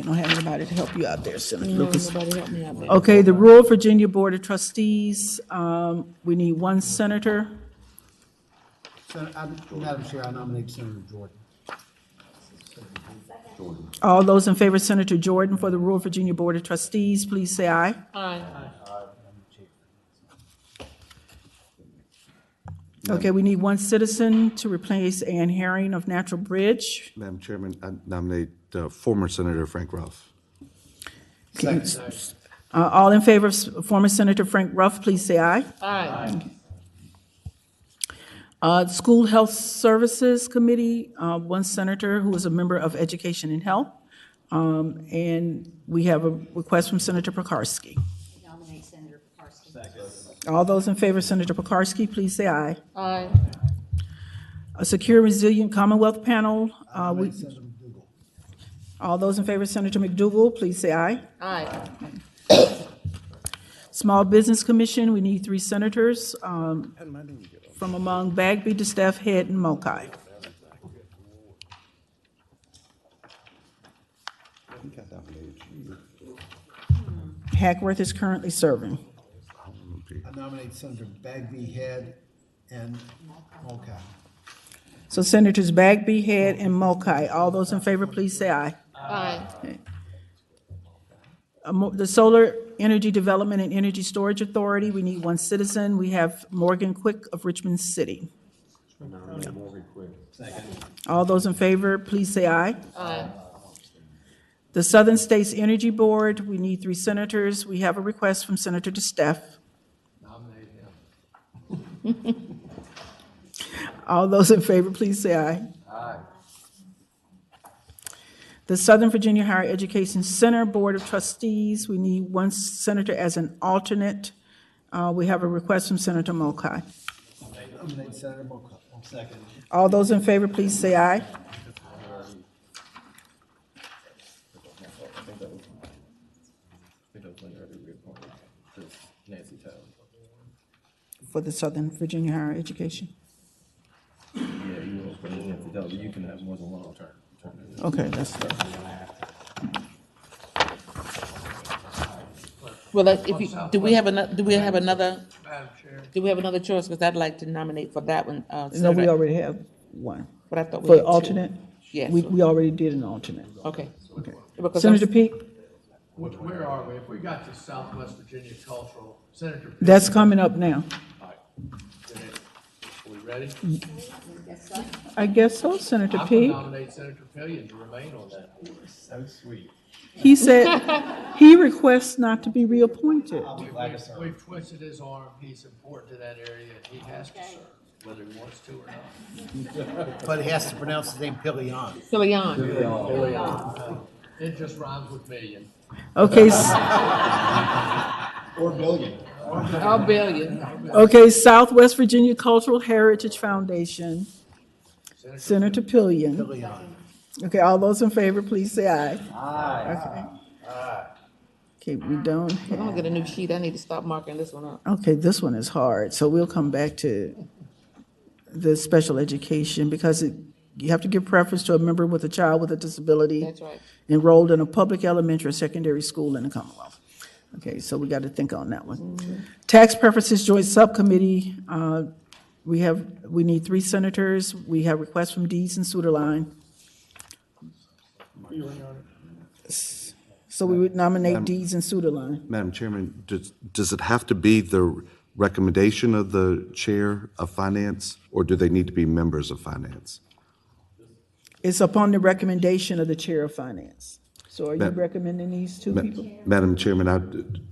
don't have anybody to help you out there, Senator Lucas. Nobody help me out there. Okay, the Rural Virginia Board of Trustees, we need one senator. Madam Chair, I nominate Senator Jordan. All those in favor of Senator Jordan for the Rural Virginia Board of Trustees, please say aye. Aye. Okay, we need one citizen to replace Ann Herring of Natural Bridge. Madam Chairman, I nominate former Senator Frank Ruff. All in favor of former Senator Frank Ruff, please say aye. Aye. School Health Services Committee, one senator who is a member of Education and Health. And we have a request from Senator Pekarsky. Nominate Senator Pekarsky. All those in favor of Senator Pekarsky, please say aye. Aye. A Secure Resilient Commonwealth Panel, Senator McDougal. all those in favor of Senator McDougal, please say aye. Aye. Small Business Commission, we need 3 senators from among Bagby, DeSteph, Head, and Mokai. Hackworth is currently serving. I nominate Senator Bagby, Head, and Mulcahy. So Senators Bagby, Head, and Mokai, all those in favor, please say aye. Aye. The Solar Energy Development and Energy Storage Authority, we need one citizen. We have Morgan Quick of Richmond City. All those in favor, please say aye. Aye. The Southern States Energy Board, we need 3 senators. We have a request from Senator DeSteph. All those in favor, please say aye. Aye. The Southern Virginia Higher Education Center Board of Trustees, we need one senator as an alternate. We have a request from Senator Mokai. Nominate Senator Mulcahy. Second. All those in favor, please say aye. For the Southern Virginia Higher Education. Yeah, you will put Nancy Taylor, but you can have more than one alternative. Okay, that's, Well, if you, do we have another, Madam Chair. do we have another choice? Because I'd like to nominate for that one, no, we Senator. already have one. But I thought we For had 2. alternate? Yes. We already did an alternate. Okay. Okay. Because Senator I'm- Peake, Where are we? If we got to Southwest Virginia Cultural, Senator. that's coming up now. Are we ready? I guess so, Senator I'm going Peake. to nominate Senator Pillion to remain on that. So sweet. He said he requests not to be reappointed. We've twisted his arm. He's important to that area, and he has to serve, whether he wants to or not. But he has to pronounce his name Pillion. Pillion. It just rhymes with million. Okay, Or billion. A billion. okay, Southwest Virginia Cultural Heritage Foundation, Senator Pillion. Pillion. Okay, all those in favor, please say aye. Aye. Okay, we don't I'm gonna have, get a new sheet. I need to stop marking this one up. okay, this one is hard, so we'll come back to the special education because you have to give preference to a member with a child with a disability. That's right. Enrolled in a public elementary or secondary school in the Commonwealth. Okay, so we got to think on that one. Tax Preferences Joint Subcommittee, we need 3 senators. We have requests from Deeds and Suderline. So we would nominate Deeds and Suderline. Madam Chairman, does it have to be the recommendation of the Chair of Finance, or do they need to be members of Finance? It's upon the recommendation of the Chair of Finance. So are you Ma- recommending these 2 people? Madam Chairman,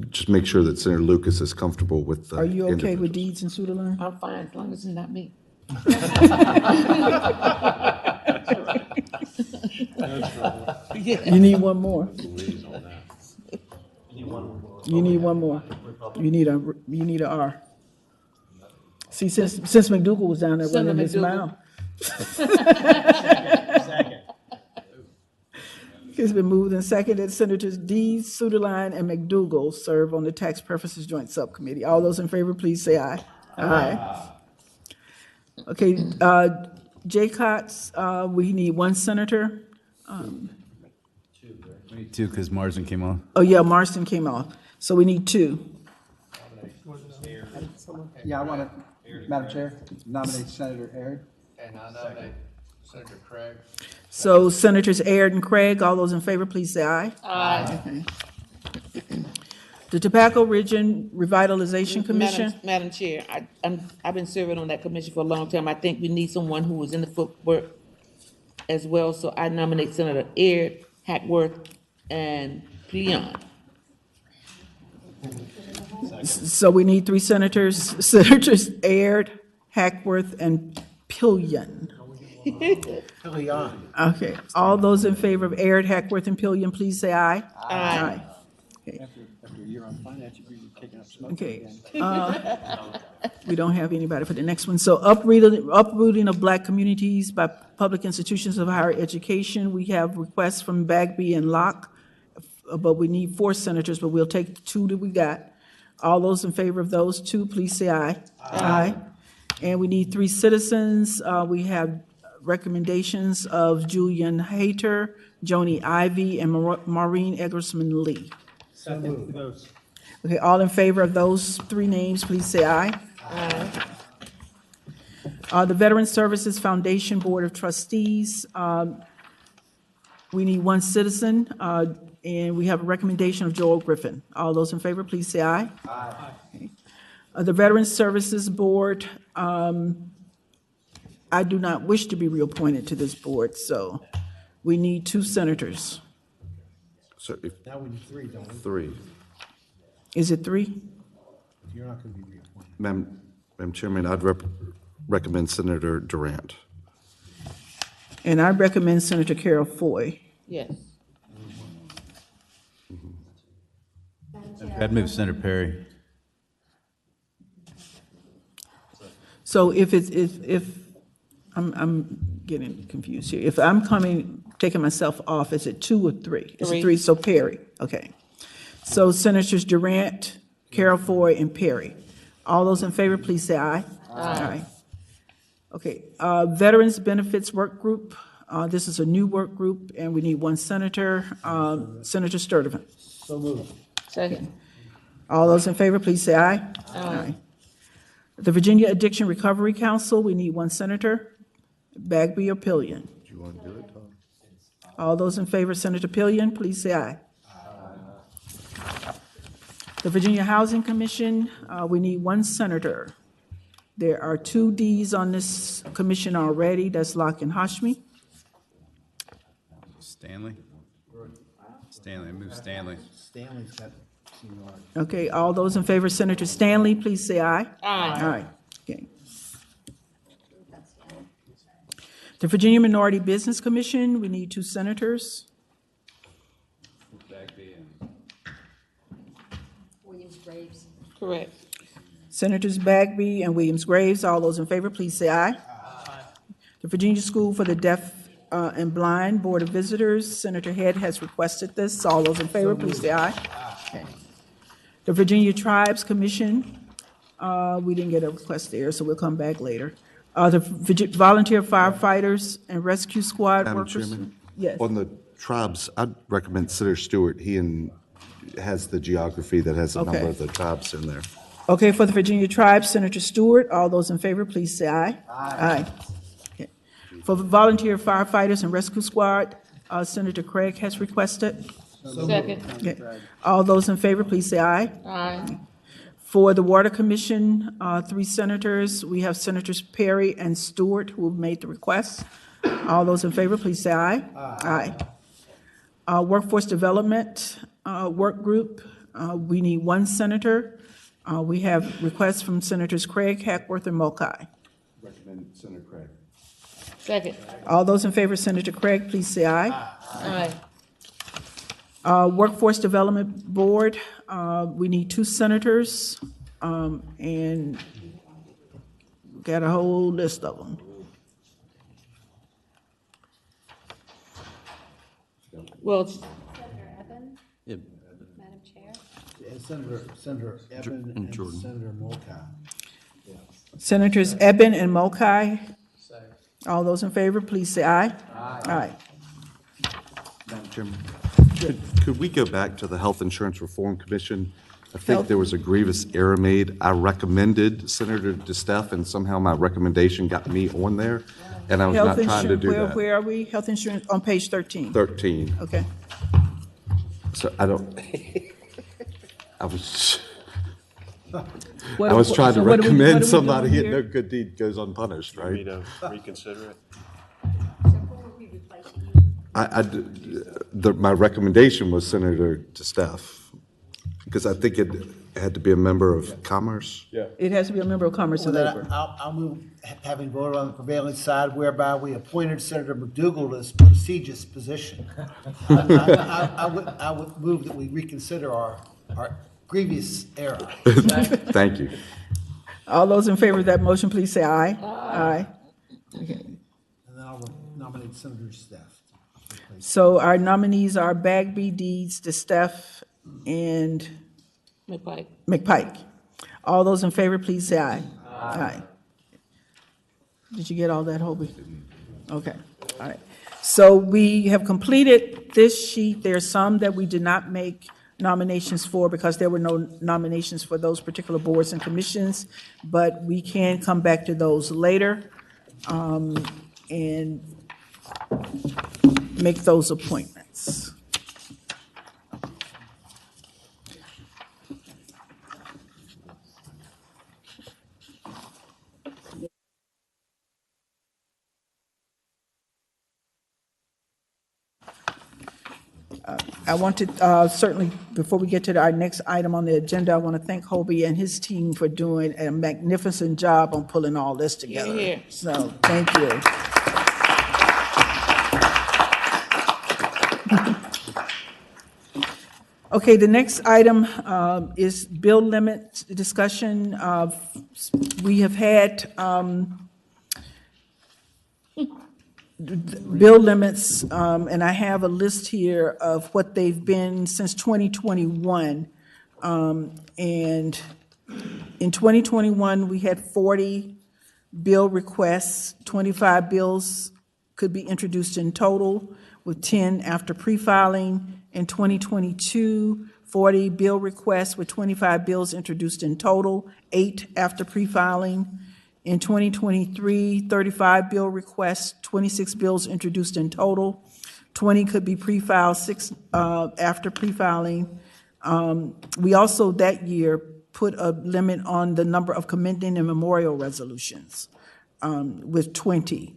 just make sure that Senator Lucas is comfortable with the Are you okay with individuals. Deeds and Suderline? I'm fine, as long as it's not me. You need one more. You need one more. You need a R. See, since McDougal was down there running his Senator mouth. It's been moved and seconded. Senators Dees, Suderline, and McDougal serve on the Tax Preferences Joint Subcommittee. All those in favor, please say aye. Aye. Okay, Jaycox, we need one senator. We need two because Marsden came on. Oh, yeah, Marston came off, so we need two. Yeah, I want to, Madam Chair, nominate Senator Aird. And I nominate Senator Craig. So Senators Aird and Craig, all those in favor, please say aye. Aye. The Tobacco Region Revitalization Commission. Madam Chair, I've been serving on that commission for a long time. I think we need someone who was in the footwork as well, so I nominate Senator Aird, Hackworth, and Leon. So we need three senators, Senators Aird, Hackworth, and Pillion. Okay, all those in favor of Aird, Hackworth, and Pillion, please say aye. Aye. After a year on finance, you're taking up smoke. Okay. We don't have anybody for the next one. So uprooting of black communities by public institutions of higher education. We have requests from Bagby and Locke, but we need 4 senators, but we'll take the 2 that we got. All those in favor of those 2, please say aye. Aye. And we need 3 citizens. We have recommendations of Julian Hayter, Joni Ivy, and Maureen Eggersman Lee. Okay, all in favor of those 3 names, please say aye. Aye. The Veteran Services Foundation Board of Trustees, we need 1 citizen, and we have a recommendation of Joel Griffin. All those in favor, please say aye. Aye. Okay. The Veteran Services Board, I do not wish to be reappointed to this board, so we need 2 senators. So if, Now we need 3, don't we? 3. Is it 3? You're not going to be reappointed. Madam Chairman, I'd recommend Senator Durant. And I recommend Senator Carol Foy. Yes. I'd move Senator Perry. So if I'm getting confused here. If I'm taking myself off, is it 2 or 3? Is it 3? So Perry, okay. So Senators Durant, Carol Foy, and Perry. All those in favor, please say aye. Aye. Okay, Veterans Benefits Work Group. This is a new work group, and we need 1 senator, Senator Sturtevant. So moved. Second. All those in favor, please say aye. Aye. The Virginia Addiction Recovery Council, we need 1 senator, Bagby or Pillion. Do you want to do it, Tom? All those in favor, Senator Pillion, please say aye. The Virginia Housing Commission, we need 1 senator. There are 2 Ds on this commission already, that's Locke and Hashmi. Stanley? Stanley, move Stanley. Stanley's got seniority. Okay, all those in favor, Senator Stanley, please say aye. Aye. Aye. Okay. The Virginia Minority Business Commission, we need 2 senators. Williams Graves. Correct. Senators Bagby and Williams Graves, all those in favor, please say aye. Aye. The Virginia School for the Deaf and Blind Board of Visitors, Senator Head has requested this. All those in favor, please say aye. Okay. The Virginia Tribes Commission, we didn't get a request there, so we'll come back later. The Volunteer Firefighters and Rescue Squad Madam workers. Chairman? Yes. On the tribes, I'd recommend Senator Stewart. He has the geography that has a number Okay. of the tribes in there. Okay, for the Virginia Tribes, Senator Stewart, all those in favor, please say aye. Aye. Okay. For the Volunteer Firefighters and Rescue Squad, Senator Craig has requested. Second. Okay. All those in favor, please say aye. Aye. For the Water Commission, 3 senators, we have Senators Perry and Stewart who have made the request. All those in favor, please say aye. Aye. Workforce Development Work Group, we need 1 senator. We have requests from Senators Craig, Hackworth, and Mulcahy. Recommend Senator Craig. Second. All those in favor of Senator Craig, please say aye. Aye. Workforce Development Board, we need 2 senators, and got a whole list of them. Well, Senator Eben, Yeah, Madam Chair. Senator Eben and Jordan. Senator Mulcahy. Senators Eben and Mokai. All those in favor, please say aye. Aye. Madam Chairman, could we go back to the Health Insurance Reform Commission? I think Health- there was a grievous error made. I recommended Senator DeStef, and somehow my recommendation got me on there, and I was Health not trying to insurance, do that. where are we? Health insurance on page 13. 13. Okay. So I don't, I was, What- I was trying to so what are we- what are recommend we somebody, doing and here? no good deed goes unpunished, right? Reconsider it? My recommendation was Senator DeStef, because I think it had to be a member of Commerce. Yeah. It has to be a member of Commerce Well, and then Labor. I'll move, having voted on the prevailing side, whereby we appointed Senator McDougal to this prestigious position. I would move that we reconsider our grievous error. Thank you. All those in favor of that motion, please say aye. Aye. Okay. And then I'll nominate Senator Steph. So our nominees are Bagby, Deeds, DeStef, and McPike. McPike. All those in favor, please say aye. Aye. Did you get all that, Hobie? Okay, all right. So we have completed this sheet. There are some that we did not make nominations for because there were no nominations for those particular boards and commissions, but we can come back to those later and make those appointments. I want to, certainly, before we get to our next item on the agenda, I want to thank Hobie and his team for doing a magnificent job on pulling all this together. Here, here. So, thank you. Okay, the next item is bill limit discussion. We have had bill limits, and I have a list here of what they've been since 2021. And in 2021, we had 40 bill requests, 25 bills could be introduced in total, with 10 after pre-filing. In 2022, 40 bill requests with 25 bills introduced in total, 8 after pre-filing. In 2023, 35 bill requests, 26 bills introduced in total, 20 could be pre-filed, 6 after pre-filing. We also that year put a limit on the number of commending and memorial resolutions with 20.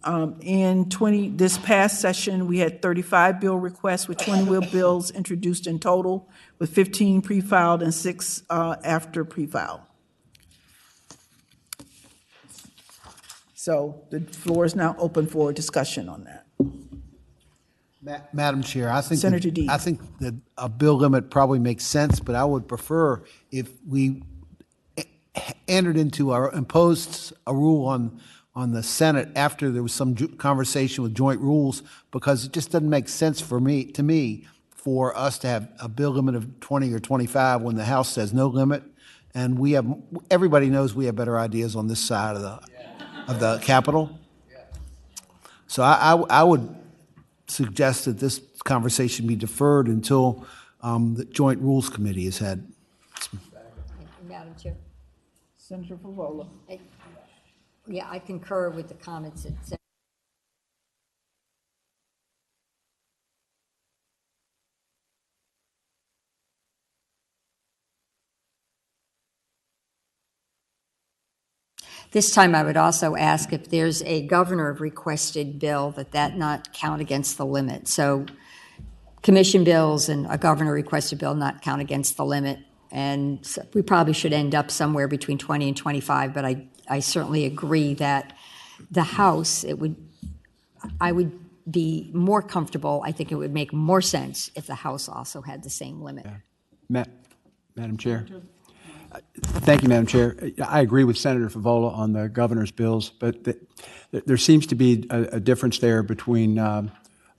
This past session, we had 35 bill requests with 20 bills introduced in total, with 15 pre-filed and 6 after pre-filed. So the floor is now open for discussion on that. Madam Chair, I think, Senator Deeds. I think that a bill limit probably makes sense, but I would prefer if we entered into or imposed a rule on the Senate after there was some conversation with joint rules, because it just doesn't make sense to me, for us to have a bill limit of 20 or 25 when the House says no limit. And everybody knows we have better ideas on this side of the Capitol. So I would suggest that this conversation be deferred until the Joint Rules Committee has had. Madam Chair. Senator Favola. Yeah, I concur with the comments that said. This time, I would also ask if there's a governor requested bill, that not count against the limit. So commission bills and a governor requested bill not count against the limit. And so we probably should end up somewhere between 20 and 25, but I certainly agree that the House, I would be more comfortable, I think it would make more sense if the House also had the same limit. Madam Chair. Thank you, Madam Chair. I agree with Senator Favola on the governor's bills, but there seems to be a difference there between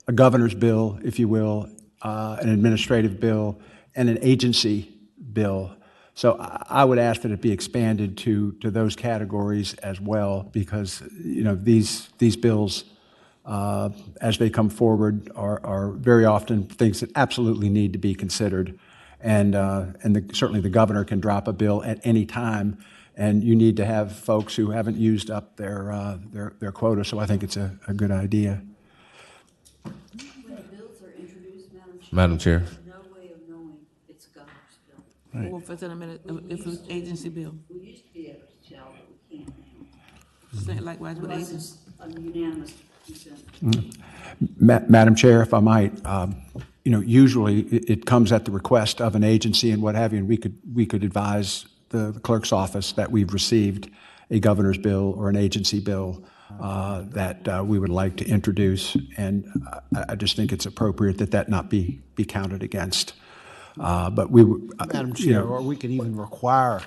a governor's bill, if you will, an administrative bill, and an agency bill. So I would ask that it be expanded to those categories as well, because, you know, these bills, as they come forward, are very often things that absolutely need to be considered. And certainly the governor can drop a bill at any time, and you need to have folks who haven't used up their quota. So I think it's a good idea. When the bills are introduced, Madam Chair. there's no way of knowing it's a governor's bill. Or if it's in a minute, if it's agency bill. We used to be able to tell, but we can't now. Same likewise with Unless agency. it's a unanimous consent. Madam Chair, if I might, you know, usually it comes at the request of an agency and what have you, and we could advise the clerk's office that we've received a governor's bill or an agency bill that we would like to introduce, and I just think it's appropriate that not be counted against. But we would, Madam you Chair, know, or we could even require,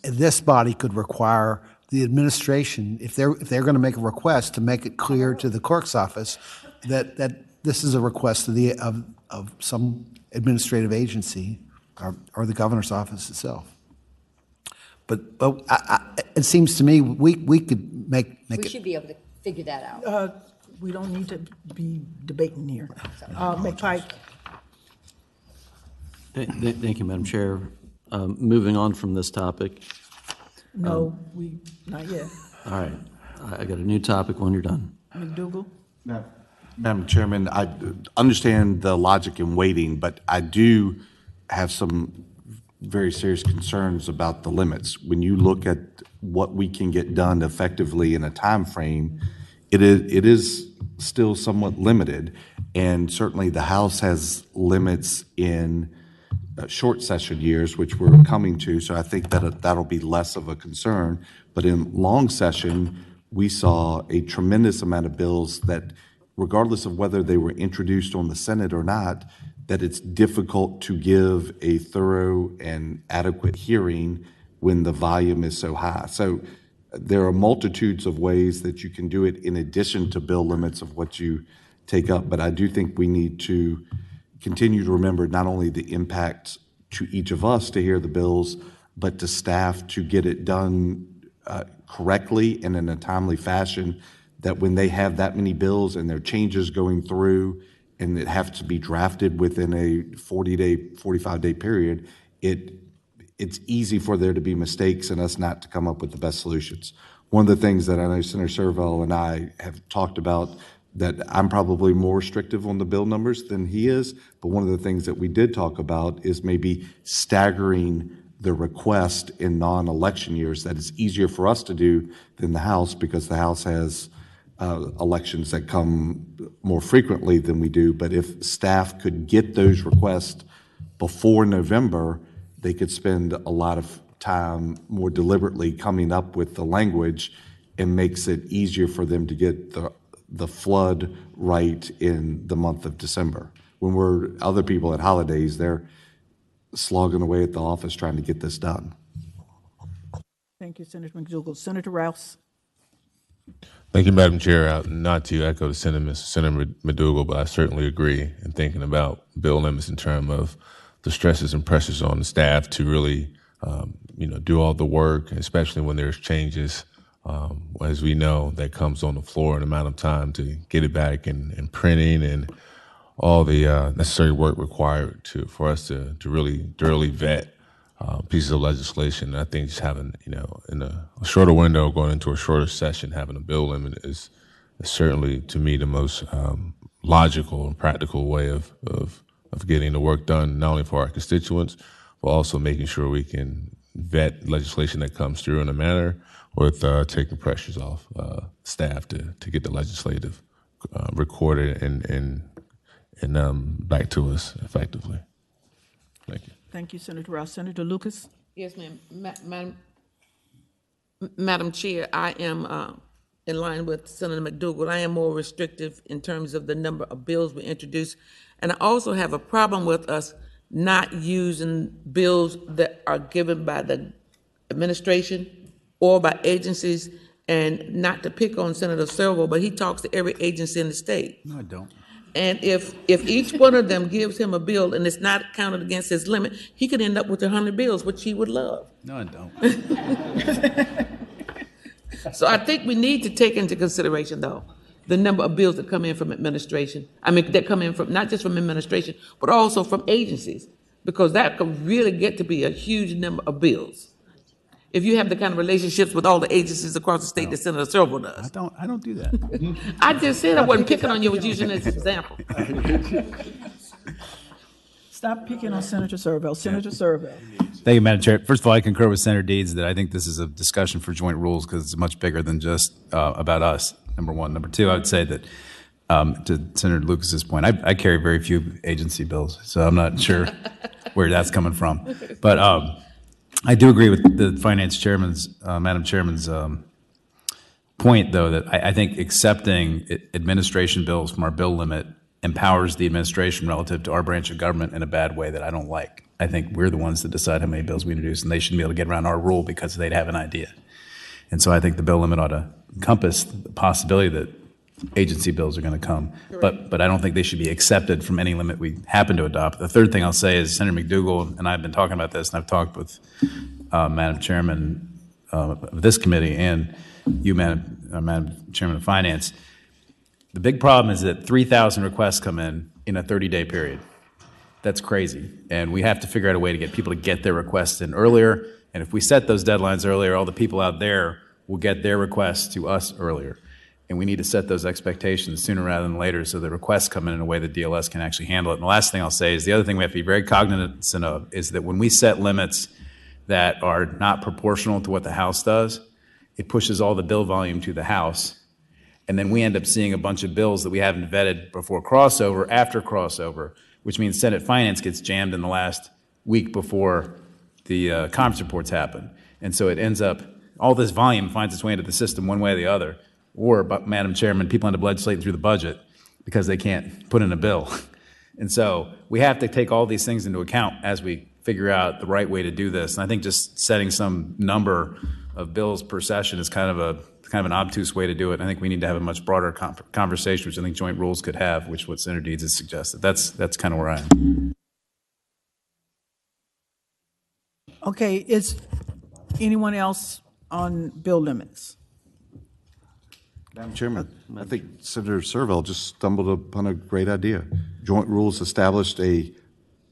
this body could require the administration, if they're going to make a request, to make it clear to the clerk's office that this is a request of some administrative agency or the governor's office itself. But it seems to me we could make We it. should be able to figure that out. We don't need to be debating here. McPike? Thank you, Madam Chair. Moving on from this topic. No, not yet. All right, I got a new topic when you're done. McDougal? Madam Chairman, I understand the logic in waiting, but I do have some very serious concerns about the limits. When you look at what we can get done effectively in a time frame, it is still somewhat limited, and certainly the House has limits in short session years, which we're coming to, so I think that that'll be less of a concern. But in long session, we saw a tremendous amount of bills that, regardless of whether they were introduced on the Senate or not, that it's difficult to give a thorough and adequate hearing when the volume is so high. So there are multitudes of ways that you can do it in addition to bill limits of what you take up, but I do think we need to continue to remember not only the impact to each of us to hear the bills, but to staff to get it done correctly and in a timely fashion, that when they have that many bills and there are changes going through and it have to be drafted within a 40-day, 45-day period, it's easy for there to be mistakes and us not to come up with the best solutions. One of the things that I know Senator Serval and I have talked about, that I'm probably more restrictive on the bill numbers than he is, but one of the things that we did talk about is maybe staggering the request in non-election years. That is easier for us to do than the House, because the House has elections that come more frequently than we do. But if staff could get those requests before November, they could spend a lot of time more deliberately coming up with the language, and makes it easier for them to get the flood right in the month of December. When we're other people at holidays, they're slogging away at the office trying to get this done. Thank you, Senator McDougal. Senator Rouse? Thank you, Madam Chair. Not to echo the sentiments of Senator McDougal, but I certainly agree in thinking about bill limits in terms of the stresses and pressures on the staff to really, do all the work, especially when there's changes, as we know, that comes on the floor, and the amount of time to get it back and printing and all the necessary work required for us to really thoroughly vet pieces of legislation. And I think just having, in a shorter window, going into a shorter session, having a bill limit is certainly, to me, the most logical and practical way of getting the work done, not only for our constituents, but also making sure we can vet legislation that comes through in a manner with taking pressures off staff to get the legislative recorded and back to us effectively. Thank you. Thank you, Senator Rouse. Senator Lucas? Yes, ma'am. Madam Chair, I am in line with Senator McDougal. I am more restrictive in terms of the number of bills we introduce. And I also have a problem with us not using bills that are given by the administration or by agencies, and not to pick on Senator Serval, but he talks to every agency in the state. No, I don't. And if each one of them gives him a bill and it's not counted against his limit, he could end up with 100 bills, which he would love. No, I don't. So I think we need to take into consideration, though, the number of bills that come in from administration. I mean, that come in from, not just from administration, but also from agencies, because that could really get to be a huge number of bills. If you have the kind of relationships with all the agencies across the state that Senator Servo does. I don't do that. I just said I wasn't picking on you, I was using this example. Stop picking on Senator Servo. Senator Servo. Thank you, Madam Chair. First of all, I concur with Senator Deeds that I think this is a discussion for joint rules because it's much bigger than just about us, number one. Number two, I would say that to Senator Lucas's point, I carry very few agency bills, so I'm not sure where that's coming from. But I do agree with the Finance Chairman's, Madam Chairman's point, though, that I think accepting administration bills from our bill limit empowers the administration relative to our branch of government in a bad way that I don't like. I think we're the ones that decide how many bills we introduce, and they shouldn't be able to get around our rule because they'd have an idea. And so I think the bill limit ought to encompass the possibility that agency bills are going to come, but I don't think they should be accepted from any limit we happen to adopt. The third thing I'll say is Senator McDougall and I have been talking about this, and I've talked with Madam Chairman of this committee and you, Madam Chairman of Finance. The big problem is that 3,000 requests come in a 30-day period. That's crazy, and we have to figure out a way to get people to get their requests in earlier, and if we set those deadlines earlier, all the people out there will get their requests to us earlier. And we need to set those expectations sooner rather than later so the requests come in a way that DLS can actually handle it. And the last thing I'll say is the other thing we have to be very cognizant of is that when we set limits that are not proportional to what the House does, it pushes all the bill volume to the House. And then we end up seeing a bunch of bills that we haven't vetted before crossover, after crossover, which means Senate Finance gets jammed in the last week before the conference reports happen. And so it ends up, all this volume finds its way into the system one way or the other. Or, Madam Chairman, people end up legislating through the budget because they can't put in a bill. And so we have to take all these things into account as we figure out the right way to do this. And I think just setting some number of bills per session is kind of an obtuse way to do it. I think we need to have a much broader conversation, which I think joint rules could have, which what Senator Deeds has suggested. That's kind of where I am. Okay, is anyone else on bill limits? Madam Chairman, I think Senator Servo just stumbled upon a great idea. Joint rules established a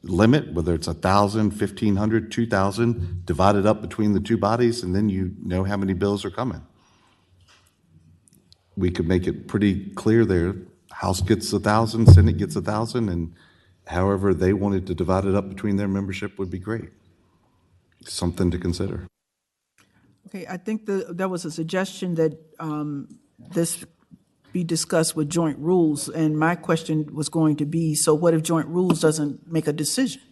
limit, whether it's 1,000, 1,500, 2,000, divided up between the two bodies, and then you know how many bills are coming. We could make it pretty clear there. House gets 1,000, Senate gets 1,000, and however they wanted to divide it up between their membership would be great. Something to consider. Okay, I think there was a suggestion that this be discussed with joint rules, and my question was going to be, so what if joint rules doesn't make a decision?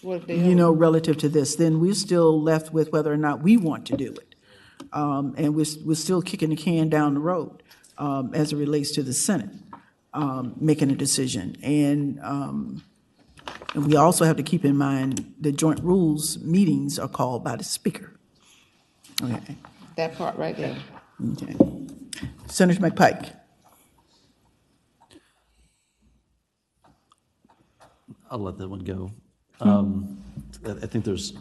What if they relative to this, then we're still left with whether or not we want to do it. And we're still kicking the can down the road as it relates to the Senate making a decision. And we also have to keep in mind that joint rules meetings are called by the Speaker. Okay. That part right there. Okay. Senator McPike. I'll let that one go. I think it's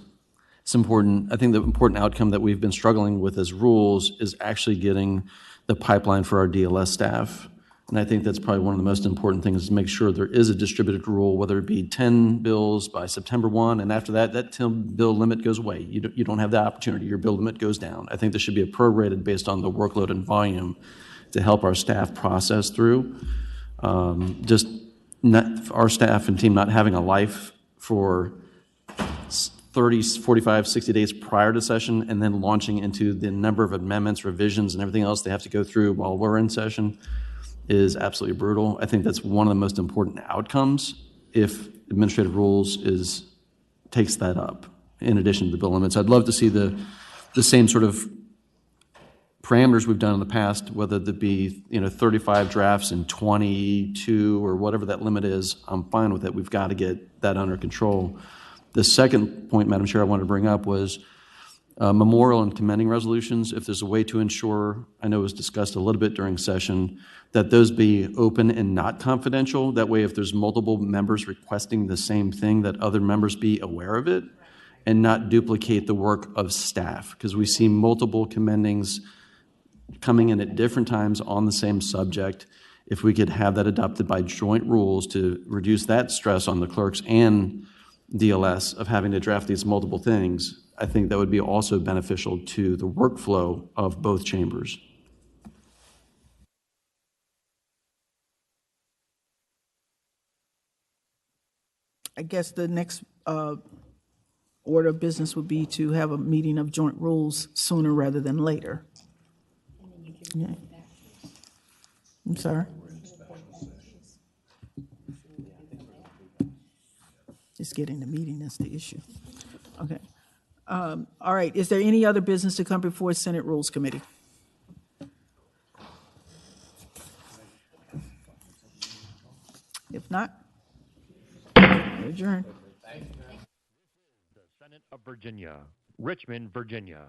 important. I think the important outcome that we've been struggling with as rules is actually getting the pipeline for our DLS staff. And I think that's probably one of the most important things, is to make sure there is a distributed rule, whether it be 10 bills by September 1, and after that 10 bill limit goes away. You don't have that opportunity. Your bill limit goes down. I think there should be a prorated based on the workload and volume to help our staff process through. Just our staff and team not having a life for 30, 45, 60 days prior to session, and then launching into the number of amendments, revisions, and everything else they have to go through while we're in session is absolutely brutal. I think that's one of the most important outcomes if administrative rules takes that up in addition to the bill limits. I'd love to see the same sort of parameters we've done in the past, whether that be 35 drafts and 22 or whatever that limit is. I'm fine with it. We've got to get that under control. The second point, Madam Chair, I wanted to bring up was Memorial and commending resolutions, if there's a way to ensure, I know it was discussed a little bit during session, that those be open and not confidential. That way, if there's multiple members requesting the same thing, that other members be aware of it and not duplicate the work of staff. Because we see multiple commendings coming in at different times on the same subject. If we could have that adopted by joint rules to reduce that stress on the clerks and DLS of having to draft these multiple things, I think that would be also beneficial to the workflow of both chambers. I guess the next order of business would be to have a meeting of joint rules sooner rather than later. Yeah. I'm sorry. Just getting the meeting, that's the issue. Okay. All right, is there any other business to come before Senate Rules Committee? If not, adjourn. The Senate of Virginia, Richmond, Virginia.